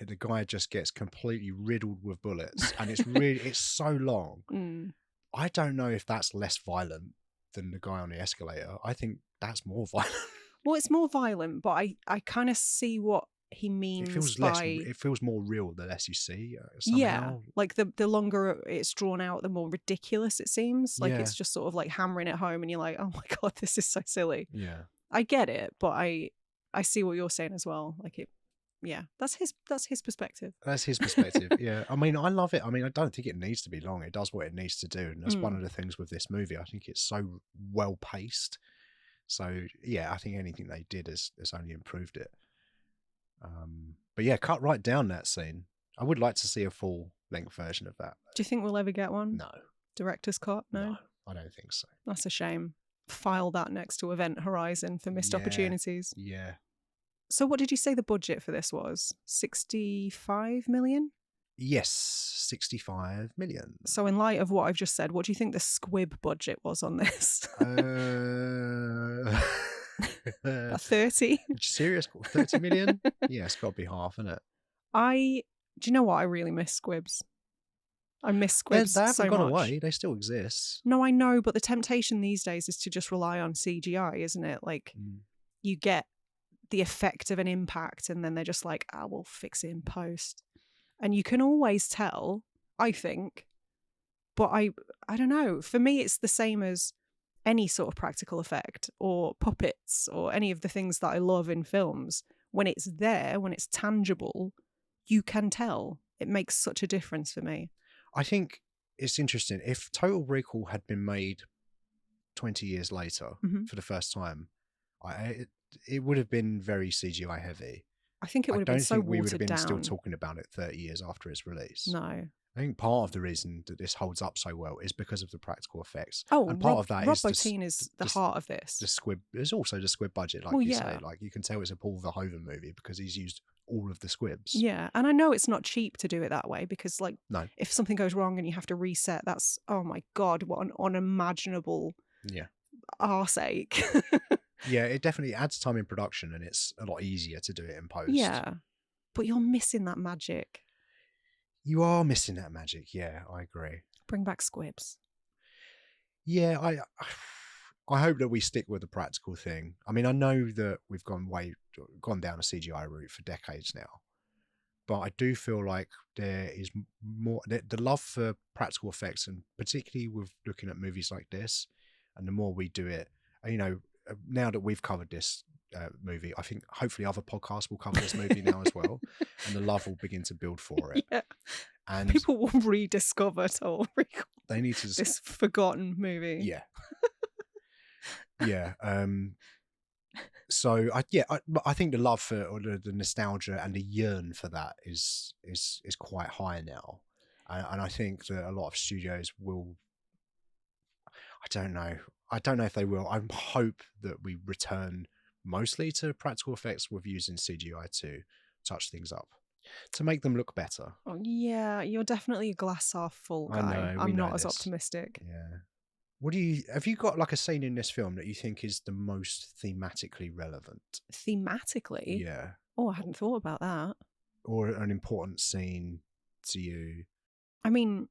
S1: the guy just gets completely riddled with bullets, and it's so long. I don't know if that's less violent than the guy on the escalator. I think that's more violent.
S2: Well, it's more violent, but I kind of see what he means.
S1: It feels more real the less you see. Somehow.
S2: Yeah, like the longer it's drawn out, the more ridiculous it seems. Like it's just sort of like hammering it home, and you're like, oh my god, this is so silly.
S1: Yeah,
S2: I get it, but I see what you're saying as well. Like it. Yeah, that's his perspective.
S1: That's his perspective. Yeah, I mean, I love it. I mean, I don't think it needs to be long. It does what it needs to do, and that's one of the things with this movie. I think it's so well paced. So yeah, I think anything they did has only improved it. But yeah, cut right down that scene. I would like to see a full length version of that.
S2: Do you think we'll ever get one?
S1: No.
S2: Director's cut? No,
S1: I don't think so.
S2: That's a shame. File that next to Event Horizon for missed opportunities.
S1: Yeah.
S2: So what did you say the budget for this was? 65 million?
S1: Yes, 65 million.
S2: So in light of what I've just said, what do you think the squib budget was on this? 30?
S1: Serious? 30 million? Yeah, it's got to be half, isn't it?
S2: Do you know what? I really miss squibs. I miss squibs so much.
S1: They haven't gone away. They still exist.
S2: No, I know, but the temptation these days is to just rely on CGI, isn't it? Like, you get the effect of an impact and then they're just like, we'll fix it in post. And you can always tell, I think, but I don't know. For me, it's the same as any sort of practical effect or puppets or any of the things that I love in films. When it's there, when it's tangible, you can tell. It makes such a difference for me.
S1: I think it's interesting. If Total Recall had been made 20 years later for the first time, it would have been very CGI heavy.
S2: I think it would have been so watered down.
S1: We would have been still talking about it 30 years after its release.
S2: No.
S1: I think part of the reason that this holds up so well is because of the practical effects.
S2: Oh,
S1: and part of that
S2: Rob Bottin is the heart of this.
S1: The squib. There's also the squib budget, like you say. Like you can tell it's a Paul Verhoeven movie because he's used all of the squibs.
S2: Yeah, and I know it's not cheap to do it that way because, like,
S1: no.
S2: If something goes wrong and you have to reset, that's, oh my God, what an unimaginable arse-ache.
S1: Yeah, it definitely adds time in production and it's a lot easier to do it in post.
S2: Yeah, but you're missing that magic.
S1: You are missing that magic, yeah, I agree.
S2: Bring back squibs.
S1: Yeah, I hope that we stick with the practical thing. I mean, I know that we've gone down a CGI route for decades now. but I do feel like there is more the love for practical effects, and particularly with looking at movies like this, and the more we do it, now that we've covered this movie, I think hopefully other podcasts will cover this movie now as well, and the love will begin to build for it.
S2: Yeah.
S1: And
S2: people will rediscover
S1: they need to
S2: this forgotten movie.
S1: Yeah. Yeah. So I think the love for, or the nostalgia and the yearn for that is quite high now, and I think that a lot of studios will. I don't know if they will. I hope that we return mostly to practical effects with using CGI to touch things up, to make them look better.
S2: Oh, yeah, you're definitely a glass half full guy.
S1: I know,
S2: I'm not as optimistic.
S1: Yeah. Have you got like a scene in this film that you think is the most thematically relevant?
S2: Thematically?
S1: Yeah.
S2: Oh, I hadn't thought about that.
S1: Or an important scene to you?
S2: I mean,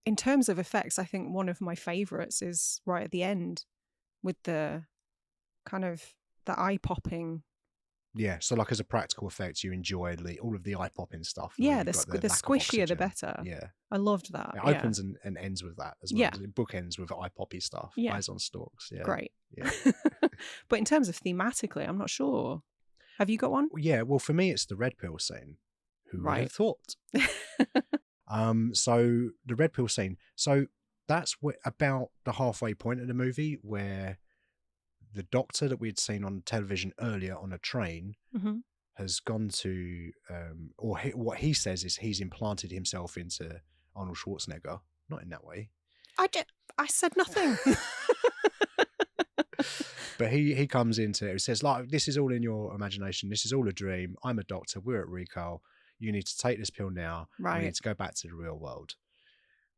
S2: in terms of effects, I think one of my favourites is right at the end with the kind of the eye-popping.
S1: Yeah, so like as a practical effect, you enjoy all of the eye-popping stuff.
S2: Yeah, the squishier the better.
S1: Yeah.
S2: I loved that.
S1: It opens and ends with that as well.
S2: Yeah.
S1: It bookends with eye-poppy stuff.
S2: Yeah.
S1: Eyes on stalks. Yeah.
S2: Great.
S1: Yeah.
S2: But in terms of thematically, I'm not sure. Have you got one?
S1: Yeah, well, for me, it's the red pill scene. Who would have thought? So the red pill scene. So that's about the halfway point of the movie where the doctor that we had seen on television earlier on a train has gone to, what he says is he's implanted himself into Arnold Schwarzenegger. Not in that way.
S2: I said nothing.
S1: But he comes into it. He says, like, this is all in your imagination. This is all a dream. I'm a doctor. We're at Recall. You need to take this pill now.
S2: Right.
S1: We need to go back to the real world.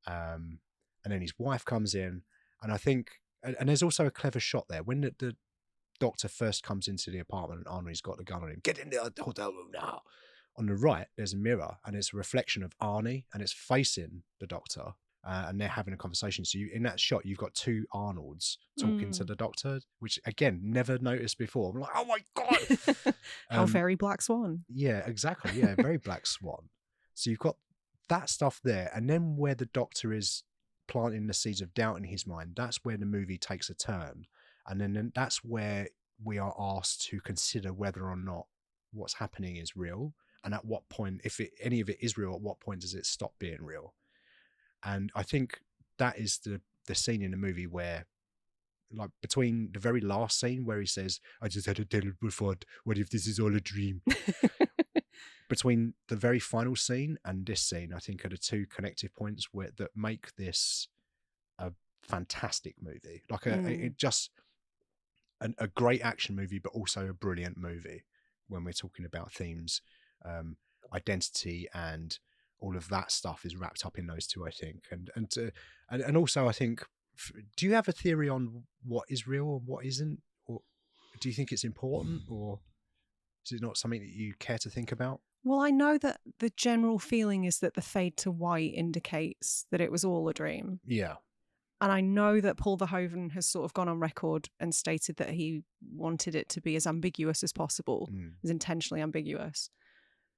S1: And then his wife comes in, and I think, and there's also a clever shot there when the doctor first comes into the apartment and Arnie's got the gun on him. Get in the hotel room now. On the right, there's a mirror, and it's a reflection of Arnie, and it's facing the doctor. And they're having a conversation. So in that shot, you've got two Arnolds talking to the doctor, which again, never noticed before. I'm like, oh my God.
S2: How very Black Swan.
S1: Yeah, exactly. Yeah, very Black Swan. So you've got that stuff there. And then where the doctor is planting the seeds of doubt in his mind, that's where the movie takes a turn. And then that's where we are asked to consider whether or not what's happening is real. And at what point, if any of it is real, at what point does it stop being real? And I think that is the scene in the movie where, like, between the very last scene where he says, I just had a terrible thought, what if this is all a dream? Between the very final scene and this scene, I think are the two connective points that make this a fantastic movie. Like a great action movie, but also a brilliant movie when we're talking about themes, identity, and all of that stuff is wrapped up in those two, I think. And also, I think, do you have a theory on what is real and what isn't? Or do you think it's important, or is it not something that you care to think about?
S2: Well, I know that the general feeling is that the fade to white indicates that it was all a dream.
S1: Yeah.
S2: And I know that Paul Verhoeven has sort of gone on record and stated that he wanted it to be as ambiguous as possible, as intentionally ambiguous.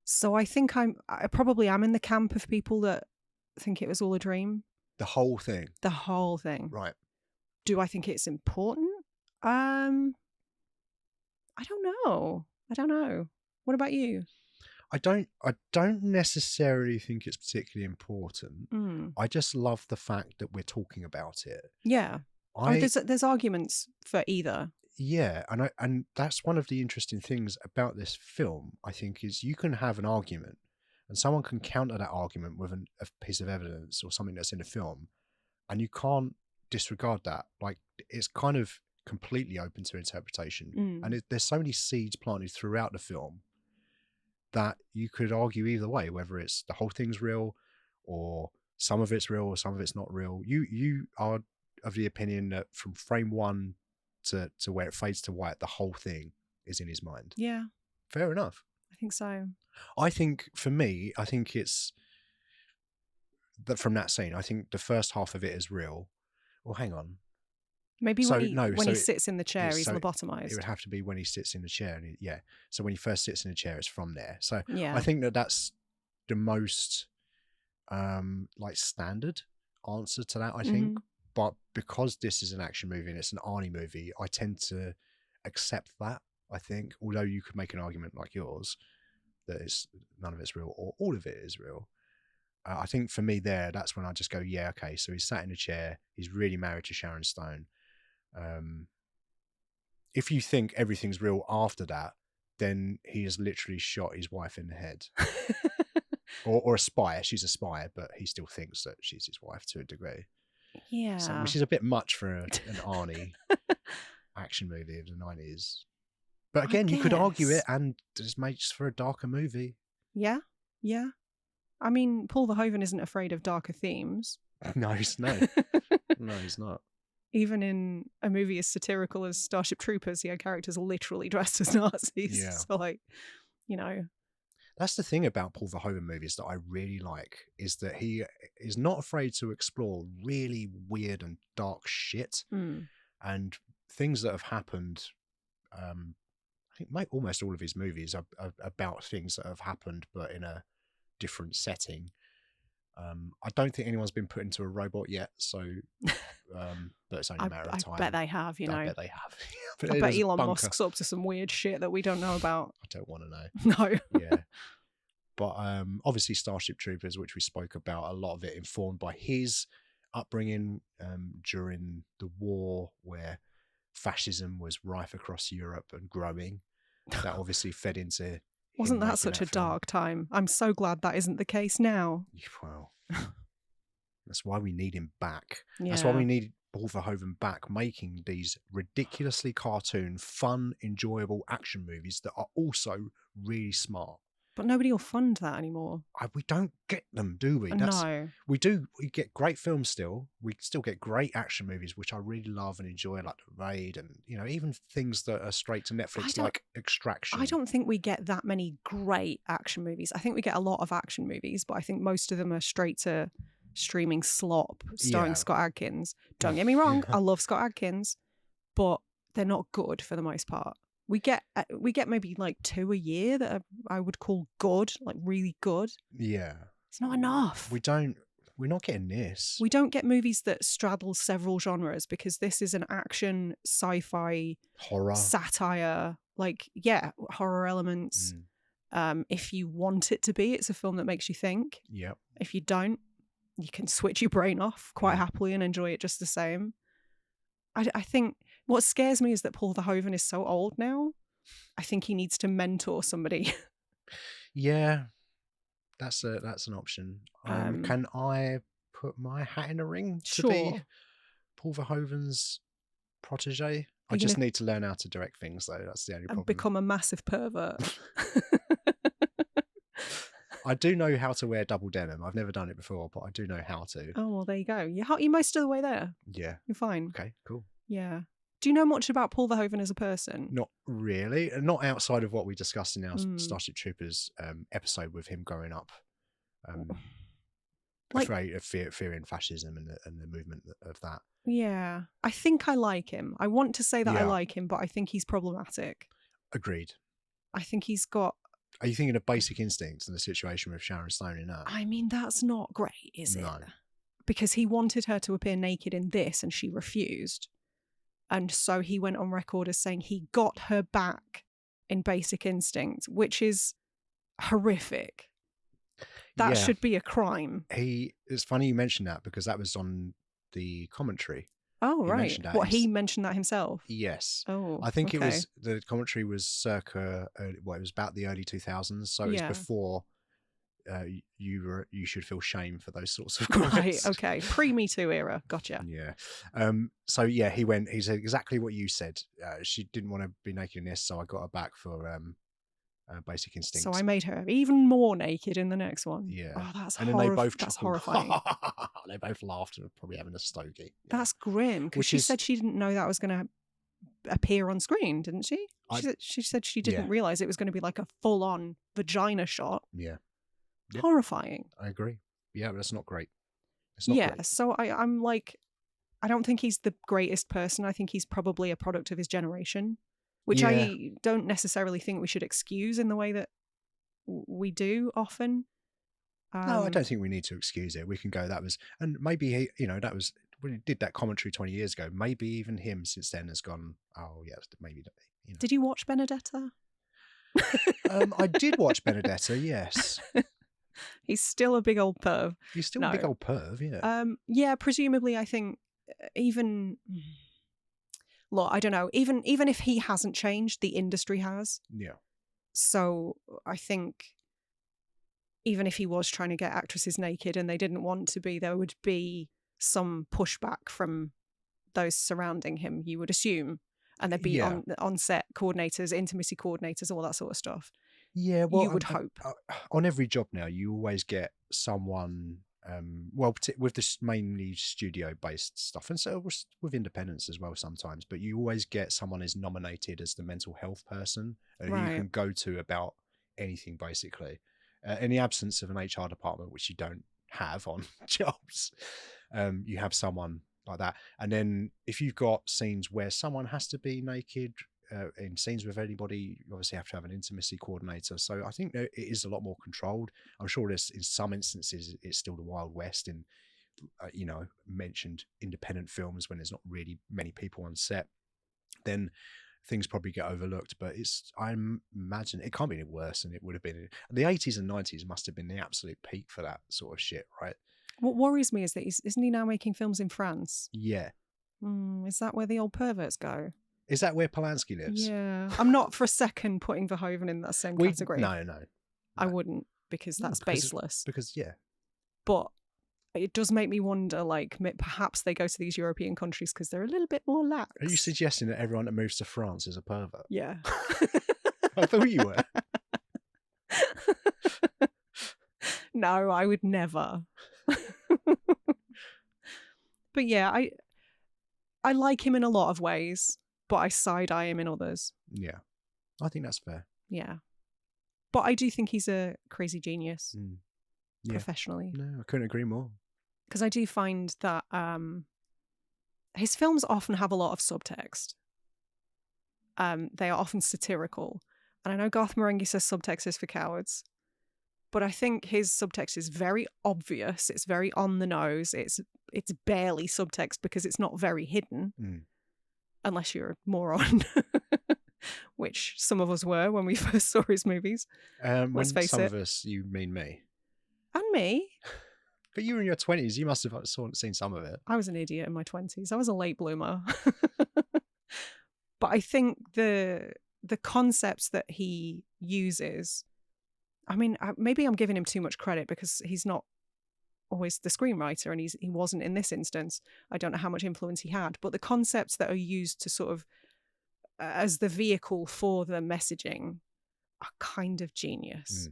S2: So I think I probably am in the camp of people that think it was all a dream.
S1: The whole thing?
S2: The whole thing.
S1: Right.
S2: Do I think it's important? I don't know. What about you?
S1: I don't necessarily think it's particularly important. I just love the fact that we're talking about it.
S2: Yeah. There's arguments for either.
S1: Yeah, and that's one of the interesting things about this film, I think, is you can have an argument and someone can counter that argument with a piece of evidence or something that's in the film, and you can't disregard that. Like, it's kind of completely open to interpretation. And there's so many seeds planted throughout the film that you could argue either way, whether it's the whole thing's real or some of it's real or some of it's not real. You are of the opinion that from frame one to where it fades to white, the whole thing is in his mind.
S2: Yeah.
S1: Fair enough.
S2: I think so.
S1: I think, for me, I think it's that from that scene, I think the first half of it is real. Well, hang on.
S2: Maybe
S1: So
S2: when he sits in the chair, he's
S1: it
S2: lobotomized.
S1: would have to be when he sits in the chair. And so when he first sits in the chair, it's from there. So
S2: Yeah.
S1: I think that's the most like standard answer to that, I think. But because this is an action movie and it's an Arnie movie, I tend to accept that, I think. Although you could make an argument like yours that none of it's real or all of it is real. I think for me that's when I just go, yeah, okay, so he's sat in a chair, he's really married to Sharon Stone. If you think everything's real after that, then he has literally shot his wife in the head. or a spy. She's a spy, but he still thinks that she's his wife to a degree.
S2: Yeah.
S1: So, which is a bit much for an Arnie action movie of the 90s. But again, you could argue it and just makes for a darker movie.
S2: Yeah. I mean, Paul Verhoeven isn't afraid of darker themes.
S1: No, he's not. Even
S2: in a movie as satirical as Starship Troopers, he had characters literally dressed as Nazis.
S1: Yeah.
S2: So, like, you know.
S1: That's the thing about Paul Verhoeven movies that I really like, is that he is not afraid to explore really weird and dark shit and things that have happened. I think almost all of his movies are about things that have happened, but in a different setting. I don't think anyone's been put into a robot yet, so but it's only a matter of time.
S2: I bet they have, I bet
S1: they have.
S2: I bet Elon Musk's up to some weird shit that we don't know about.
S1: I don't want to know.
S2: No.
S1: Yeah. But obviously Starship Troopers, which we spoke about, a lot of it informed by his upbringing during the war, where fascism was rife across Europe and growing. That obviously fed into...
S2: Wasn't that such a dark time? I'm so glad that isn't the case now.
S1: Well, that's why we need him back.
S2: Yeah.
S1: That's why we need Paul Verhoeven back, making these ridiculously cartoon, fun, enjoyable action movies that are also really smart.
S2: But nobody will fund that anymore.
S1: We don't get them, do we?
S2: No.
S1: We do. We get great films still. We still get great action movies, which I really love and enjoy, like The Raid, and even things that are straight to Netflix, like Extraction.
S2: I don't think we get that many great action movies. I think we get a lot of action movies, but I think most of them are straight to streaming slop, starring Scott Adkins. Don't get me wrong, I love Scott Adkins, but they're not good for the most part. We get maybe like 2 a year that I would call good, like really good.
S1: Yeah.
S2: It's not enough.
S1: We're not getting this.
S2: We don't get movies that straddle several genres, because this is an action, sci-fi,
S1: horror,
S2: satire, horror elements. If you want it to be, it's a film that makes you think.
S1: Yep.
S2: If you don't, you can switch your brain off quite happily and enjoy it just the same. I think what scares me is that Paul Verhoeven is so old now. I think he needs to mentor somebody.
S1: Yeah, that's an option. Can I put my hat in the ring to be Paul Verhoeven's protege? I just need to learn how to direct things, though. That's the only problem.
S2: And become a massive pervert.
S1: I do know how to wear double denim. I've never done it before, but I do know how to.
S2: Oh, well, there you go. You're most of the way there.
S1: Yeah.
S2: You're fine.
S1: Okay, cool.
S2: Yeah. Do you know much about Paul Verhoeven as a person?
S1: Not really. Not outside of what we discussed in our Starship Troopers episode with him growing up. Afraid of fearing fascism and the movement of that.
S2: Yeah. I think I like him. I want to say that I like him, but I think he's problematic.
S1: Agreed.
S2: I think he's got...
S1: Are you thinking of Basic Instinct and the situation with Sharon Stone in that?
S2: I mean, that's not great, is it?
S1: No.
S2: Because he wanted her to appear naked in this and she refused. And so he went on record as saying he got her back in Basic Instinct, which is horrific. That should be a crime.
S1: It's funny you mentioned that, because that was on the commentary.
S2: Oh, right. He mentioned that himself?
S1: Yes.
S2: Oh,
S1: I think the commentary was circa, it was about the early 2000s. So it was before you should feel shame for those sorts of comments.
S2: Right, okay. Pre-Me Too era. Gotcha.
S1: Yeah. So yeah, he said exactly what you said. She didn't want to be naked in this, so I got her back for Basic Instinct.
S2: So I made her even more naked in the next one.
S1: Yeah.
S2: Oh, that's
S1: then they both
S2: that's horrifying.
S1: They both laughed and were probably having a stogie. Yeah.
S2: That's grim, because she said she didn't know that was going to appear on screen, didn't she? She said she didn't realise it was going to be like a full-on vagina shot.
S1: Yeah.
S2: Horrifying.
S1: I agree. Yeah, but that's not great. It's not great.
S2: So I'm like, I don't think he's the greatest person. I think he's probably a product of his generation, which
S1: Yeah.
S2: I don't necessarily think we should excuse in the way that we do often.
S1: No, I don't think we need to excuse it. We can go, that was, and maybe he, you know, that was when he did that commentary 20 years ago. Maybe even him since then has gone, oh yes, maybe. You know.
S2: Did you watch Benedetta?
S1: I did watch Benedetta. Yes,
S2: he's still a big old perv.
S1: he's still a big old perv. Yeah.
S2: Yeah, presumably, I think even. Look, I don't know. Even if he hasn't changed, the industry has.
S1: Yeah.
S2: So I think even if he was trying to get actresses naked and they didn't want to be, there would be some pushback from those surrounding him, you would assume. And there'd be on set coordinators, intimacy coordinators, all that sort of stuff.
S1: Yeah, well,
S2: you would hope.
S1: On every job now, you always get someone, with this mainly studio-based stuff, and so with independents as well sometimes, but you always get someone is nominated as the mental health person who you can go to about anything, basically. In the absence of an HR department, which you don't have on jobs, you have someone like that. And then if you've got scenes where someone has to be naked, in scenes with anybody, you obviously have to have an intimacy coordinator. So I think it is a lot more controlled. I'm sure there's, in some instances, it's still the Wild West in, mentioned independent films when there's not really many people on set. Then things probably get overlooked, but I imagine it can't be any worse than it would have been. The 80s and 90s must have been the absolute peak for that sort of shit, right?
S2: What worries me is that isn't he now making films in France?
S1: Yeah.
S2: Is that where the old perverts go?
S1: Is that where Polanski lives?
S2: Yeah. I'm not for a second putting Verhoeven in that same category.
S1: No.
S2: I wouldn't, because that's baseless.
S1: Yeah.
S2: But it does make me wonder, like, perhaps they go to these European countries because they're a little bit more lax.
S1: Are you suggesting that everyone that moves to France is a pervert?
S2: Yeah.
S1: I thought you were.
S2: No, I would never. But yeah, I like him in a lot of ways, but I side-eye him in others.
S1: Yeah. I think that's fair.
S2: Yeah. But I do think he's a crazy genius.
S1: Yeah.
S2: Professionally.
S1: No, I couldn't agree more.
S2: Because I do find that his films often have a lot of subtext. They are often satirical. And I know Garth Marenghi says subtext is for cowards, but I think his subtext is very obvious. It's very on the nose. It's barely subtext because it's not very hidden, unless you're a moron, which some of us were when we first saw his movies. Let's face
S1: some
S2: it.
S1: of us, you mean me.
S2: And me.
S1: But you were in your 20s. You must have seen some of it.
S2: I was an idiot in my 20s. I was a late bloomer. But I think the concepts that he uses, I mean, maybe I'm giving him too much credit because he's not always the screenwriter, and he wasn't in this instance. I don't know how much influence he had, but the concepts that are used to sort of as the vehicle for the messaging are kind of genius.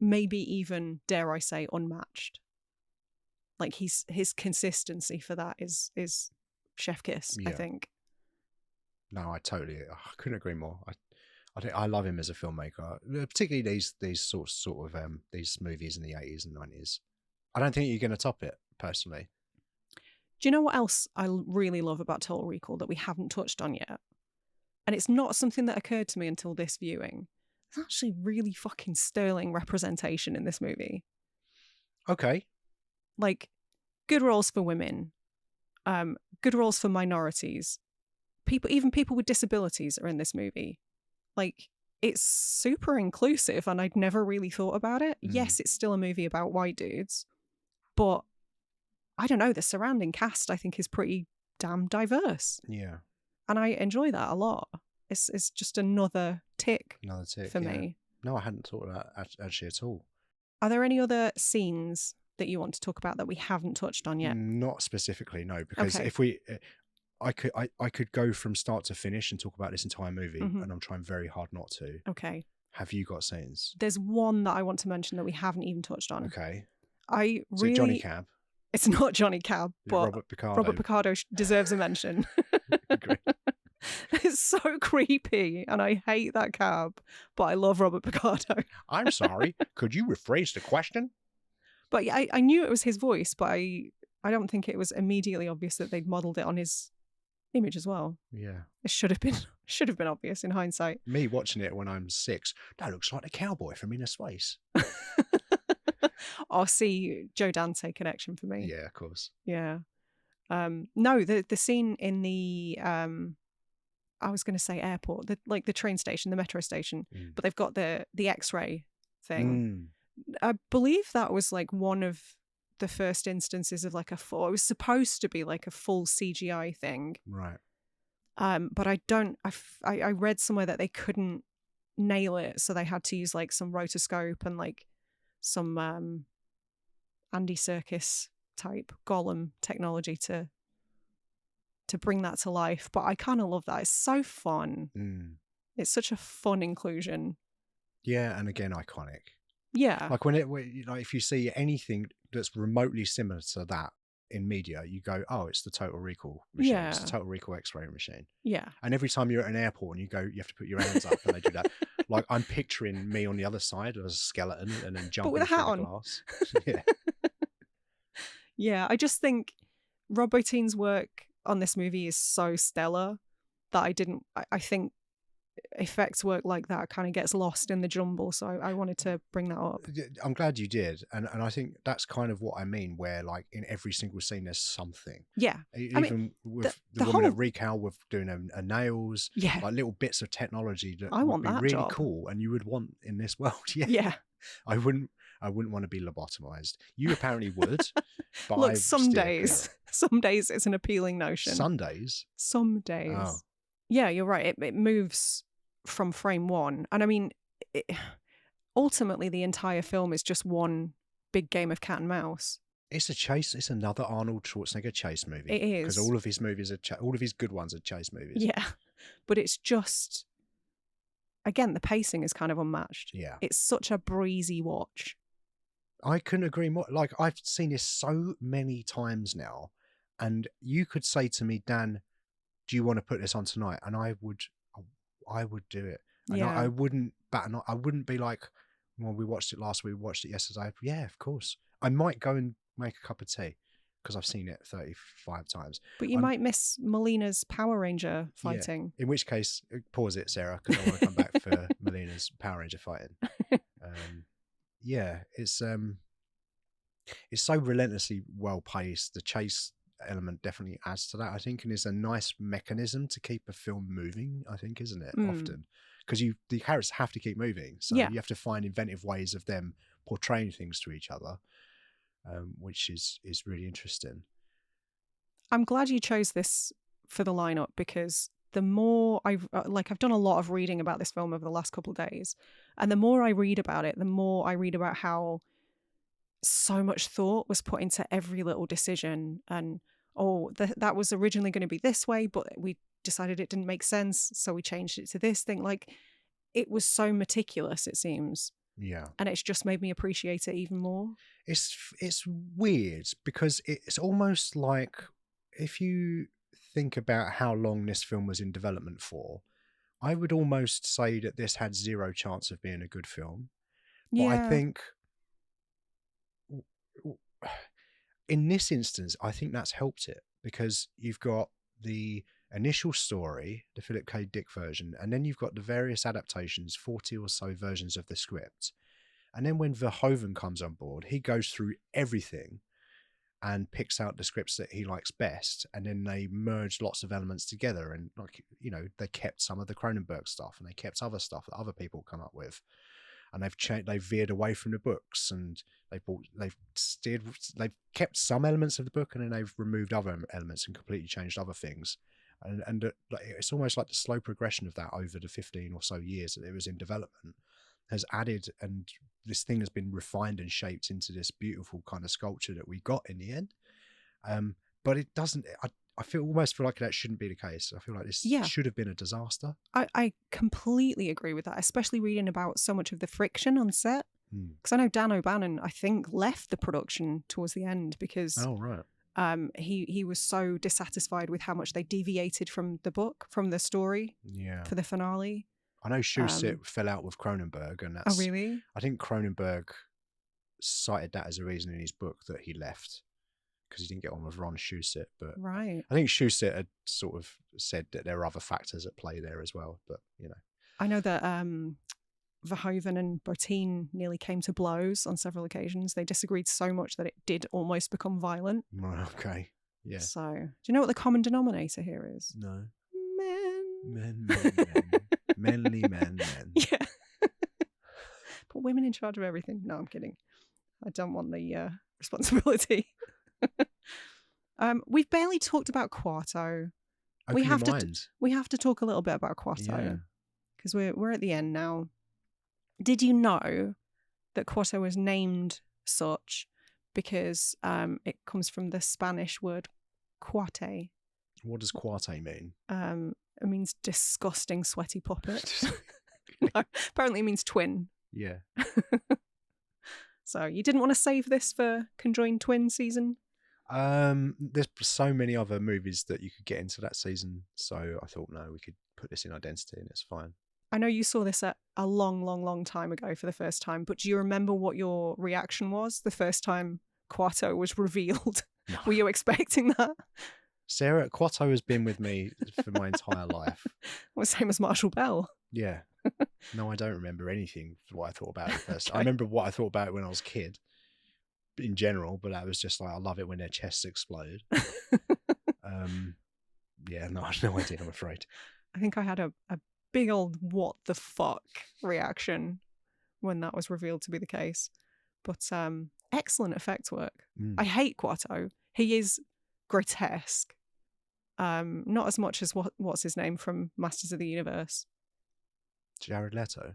S2: Maybe even, dare I say, unmatched. Like his consistency for that is chef kiss, I think.
S1: No, I couldn't agree more. I love him as a filmmaker, particularly these sort of these movies in the 80s and 90s. I don't think you're going to top it, personally.
S2: Do you know what else I really love about Total Recall that we haven't touched on yet? And it's not something that occurred to me until this viewing. There's actually really fucking sterling representation in this movie.
S1: Okay.
S2: Like, good roles for women, good roles for minorities. Even people with disabilities are in this movie. Like, it's super inclusive, and I'd never really thought about it. Yes, it's still a movie about white dudes, but I don't know, the surrounding cast I think is pretty damn diverse.
S1: Yeah.
S2: And I enjoy that a lot. It's just another tick for me.
S1: No, I hadn't thought of that actually at all.
S2: Are there any other scenes that you want to talk about that we haven't touched on yet?
S1: Not specifically, no, because
S2: Okay.
S1: if I could go from start to finish and talk about this entire movie, and I'm trying very hard not to.
S2: Okay.
S1: Have you got scenes?
S2: There's one that I want to mention that we haven't even touched on.
S1: Okay.
S2: So
S1: Johnny Cab.
S2: It's not Johnny Cab, but
S1: Robert
S2: Picardo deserves a mention. It's so creepy, and I hate that cab, but I love Robert Picardo.
S1: I'm sorry. Could you rephrase the question?
S2: But I knew it was his voice, but I I don't think it was immediately obvious that they'd modelled it on his image as well.
S1: Yeah.
S2: It should have been obvious in hindsight.
S1: Me watching it when I'm 6, that looks like the cowboy from Inner Space.
S2: Or see Joe Dante connection for me.
S1: Yeah, of course.
S2: Yeah. No, the scene in the I was going to say airport, the train station, the metro station, but they've got the X-ray thing. I believe that was like one of the first instances of like it was supposed to be like a full CGI thing.
S1: Right.
S2: But I read somewhere that they couldn't nail it, so they had to use like some rotoscope and like some Andy Serkis type Gollum technology to bring that to life. But I kind of love that. It's so fun. It's such a fun inclusion.
S1: Yeah, and again, iconic.
S2: Yeah.
S1: Like if you see anything that's remotely similar to that in media, you go, oh, it's the Total Recall machine.
S2: Yeah.
S1: It's the Total Recall X-ray machine.
S2: Yeah.
S1: And every time you're at an airport and you go, you have to put your hands up and they do that. Like I'm picturing me on the other side as a skeleton and then jumping
S2: with a hat
S1: through
S2: on.
S1: the glass. Yeah.
S2: Yeah, I just think Rob Bottin's work on this movie is so stellar that I think effects work like that kind of gets lost in the jumble, so I wanted to bring that up.
S1: I'm glad you did, and I think that's kind of what I mean, where like in every single scene there's something.
S2: Yeah.
S1: Even with the woman at Recal with doing her nails,
S2: yeah,
S1: like little bits of technology that
S2: I
S1: would
S2: want
S1: be
S2: that
S1: really
S2: job.
S1: cool and you would want in this world.
S2: Yeah.
S1: I wouldn't want to be lobotomized. You apparently would. But
S2: look, some days it's an appealing notion.
S1: Sundays?
S2: Some days.
S1: Oh.
S2: Yeah, you're right. It moves from frame one. And I mean, ultimately the entire film is just one big game of cat and mouse.
S1: It's a chase. It's another Arnold Schwarzenegger chase movie.
S2: It is.
S1: Because all of his movies all of his good ones are chase movies.
S2: Yeah. But it's just, again, the pacing is kind of unmatched.
S1: Yeah.
S2: It's such a breezy watch.
S1: I couldn't agree more. Like, I've seen this so many times now, and you could say to me, Dan, do you want to put this on tonight? And I would do it. And
S2: yeah.
S1: I wouldn't I wouldn't be like, well, we watched it last week, we watched it yesterday. Yeah, of course. I might go and make a cup of tea because I've seen it 35 times.
S2: But you might miss Melina's Power Ranger fighting.
S1: Yeah. In which case, pause it, Sarah, because I want to come back for Melina's Power Ranger fighting. Yeah, it's so relentlessly well paced. The chase element definitely adds to that, I think, and is a nice mechanism to keep a film moving, I think, isn't it? Often, because the characters have to keep moving, so you have to find inventive ways of them portraying things to each other, which is really interesting.
S2: I'm glad you chose this for the lineup, because the more I've done a lot of reading about this film over the last couple of days, and the more I read about it, the more I read about how so much thought was put into every little decision, and that was originally going to be this way, but we decided it didn't make sense, so we changed it to this thing. Like, it was so meticulous, it seems.
S1: Yeah.
S2: And it's just made me appreciate it even more.
S1: It's weird, because it's almost like, if you think about how long this film was in development for, I would almost say that this had zero chance of being a good film. But I think in this instance, I think that's helped it, because you've got the initial story, the Philip K. Dick version, and then you've got the various adaptations, 40 or so versions of the script. And then when Verhoeven comes on board, he goes through everything and picks out the scripts that he likes best, and then they merge lots of elements together. And, like, you know, they kept some of the Cronenberg stuff, and they kept other stuff that other people come up with, and they've veered away from the books, and they've kept some elements of the book, and then they've removed other elements and completely changed other things. And it's almost like the slow progression of that over the 15 or so years that it was in development has added, and this thing has been refined and shaped into this beautiful kind of sculpture that we got in the end. But it doesn't, I almost feel like that shouldn't be the case. I feel like this should have been a disaster.
S2: I completely agree with that, especially reading about so much of the friction on set. Because I know Dan O'Bannon, I think, left the production towards the end because he was so dissatisfied with how much they deviated from the book, from the story for the finale.
S1: I know Shusett fell out with Cronenberg, and that's...
S2: Oh, really?
S1: I think Cronenberg cited that as a reason in his book that he left, because he didn't get on with Ron Schwarzenegger. But
S2: Right.
S1: I think Schwarzenegger had sort of said that there are other factors at play there as well. But, you know.
S2: I know that Verhoeven and Bertine nearly came to blows on several occasions. They disagreed so much that it did almost become violent.
S1: Okay. Yeah.
S2: So, do you know what the common denominator here is?
S1: No.
S2: Men.
S1: Men. Manly men.
S2: Yeah. Put women in charge of everything. No, I'm kidding. I don't want the responsibility. We've barely talked about Kuato.
S1: Open
S2: We have
S1: your
S2: to
S1: mind.
S2: we have to talk a little bit about Kuato
S1: Yeah.
S2: because we're at the end now. Did you know that Kuato was named such because it comes from the Spanish word cuate?
S1: What does cuate mean?
S2: It means disgusting sweaty puppet. No, apparently it means twin.
S1: Yeah.
S2: So you didn't want to save this for Conjoined Twin season?
S1: There's so many other movies that you could get into that season, so I thought, no, we could put this in Identity and it's fine.
S2: I know you saw this at a long time ago for the first time, but do you remember what your reaction was the first time Kuato was revealed?
S1: No.
S2: Were you expecting that?
S1: Sarah, Kuato has been with me for my entire life.
S2: Well, same as Marshall Bell.
S1: Yeah. No, I don't remember anything for what I thought about it first.
S2: Okay.
S1: I remember what I thought about it when I was a kid in general, but that was just like, I love it when their chests explode. Yeah, no, I have no idea, I'm afraid.
S2: I think I had a big old what the fuck reaction when that was revealed to be the case. But excellent effect work.
S1: Mm.
S2: I hate Kuato. He is grotesque. Not as much as what's his name from Masters of the Universe.
S1: Jared Leto.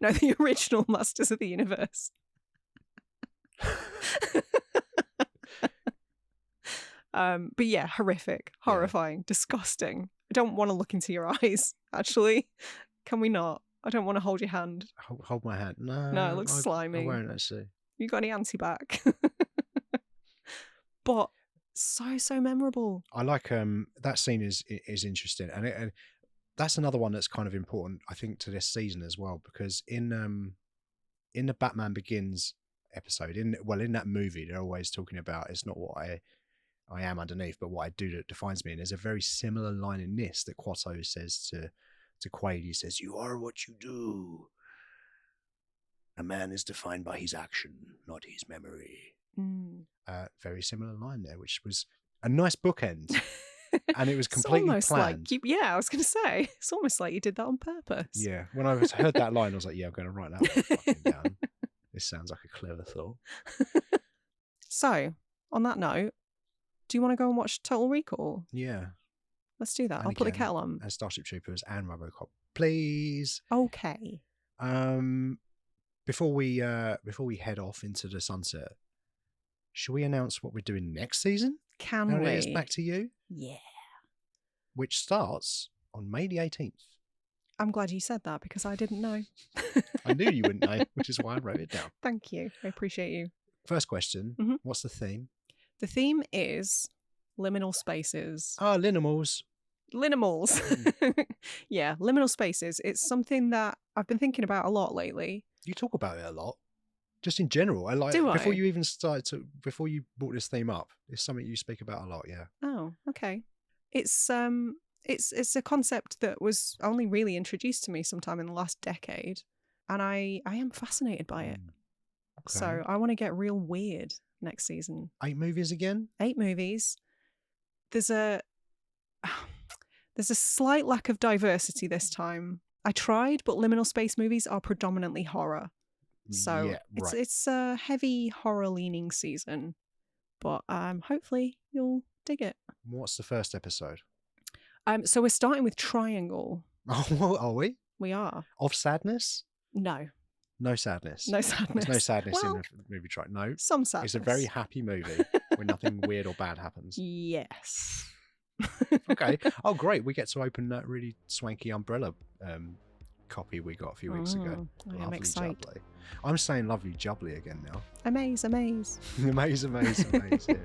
S2: No, the original Masters of the Universe. But yeah, horrific, horrifying, disgusting. I don't want to look into your eyes, actually. Can we not? I don't want to hold your hand.
S1: Hold my hand. No.
S2: No, it looks slimy.
S1: I won't actually.
S2: You got any anti-back? But so memorable.
S1: I like that scene is interesting, and that's another one that's kind of important, I think, to this season as well, because in the Batman Begins episode, in that movie, they're always talking about it's not what I am underneath, but what I do that defines me. And there's a very similar line in this that Kuato says to Quaid. He says, "You are what you do. A man is defined by his action, not his memory." Very similar line there, which was a nice bookend. And it was completely planned.
S2: I was going to say, it's almost like you did that on purpose.
S1: Yeah, when I heard that line, I was like, yeah, I'm going to write that one fucking down. This sounds like a clever thought.
S2: So, on that note, do you want to go and watch Total Recall?
S1: Yeah.
S2: Let's do that.
S1: And
S2: I'll put the
S1: again,
S2: kettle on.
S1: And Starship Troopers and RoboCop, please.
S2: Okay.
S1: Before we head off into the sunset, should we announce what we're doing next season?
S2: Can
S1: Now
S2: we?
S1: that it's back to you.
S2: Yeah.
S1: Which starts on May the 18th.
S2: I'm glad you said that because I didn't know.
S1: I knew you wouldn't know, which is why I wrote it down.
S2: Thank you. I appreciate you.
S1: First question,
S2: Mhm.
S1: What's the theme?
S2: The theme is liminal spaces.
S1: Oh, Linimals.
S2: Linimals. Yeah, liminal spaces. It's something that I've been thinking about a lot lately.
S1: You talk about it a lot. Just in general.
S2: Do I?
S1: Before you even before you brought this theme up, it's something you speak about a lot, yeah.
S2: Oh, okay. It's a concept that was only really introduced to me sometime in the last decade, and I am fascinated by it.
S1: Okay.
S2: So I want to get real weird next season.
S1: 8 movies again?
S2: 8 movies. There's a slight lack of diversity this time. I tried, but liminal space movies are predominantly horror. So
S1: yeah, right.
S2: it's a heavy horror leaning season, but hopefully you'll dig it.
S1: What's the first episode?
S2: So we're starting with Triangle.
S1: Oh, are we?
S2: We are.
S1: Of sadness?
S2: No.
S1: No sadness.
S2: No sadness.
S1: There's no sadness
S2: Well,
S1: in the movie Triangle. No.
S2: Some sadness.
S1: It's a very happy movie where nothing weird or bad happens.
S2: Yes.
S1: Okay. Oh, great. We get to open that really swanky Umbrella copy we got a few weeks ago.
S2: I am
S1: Lovely
S2: excited.
S1: jubbly. I'm saying lovely jubbly again now.
S2: Amaze.
S1: Amaze. Yeah.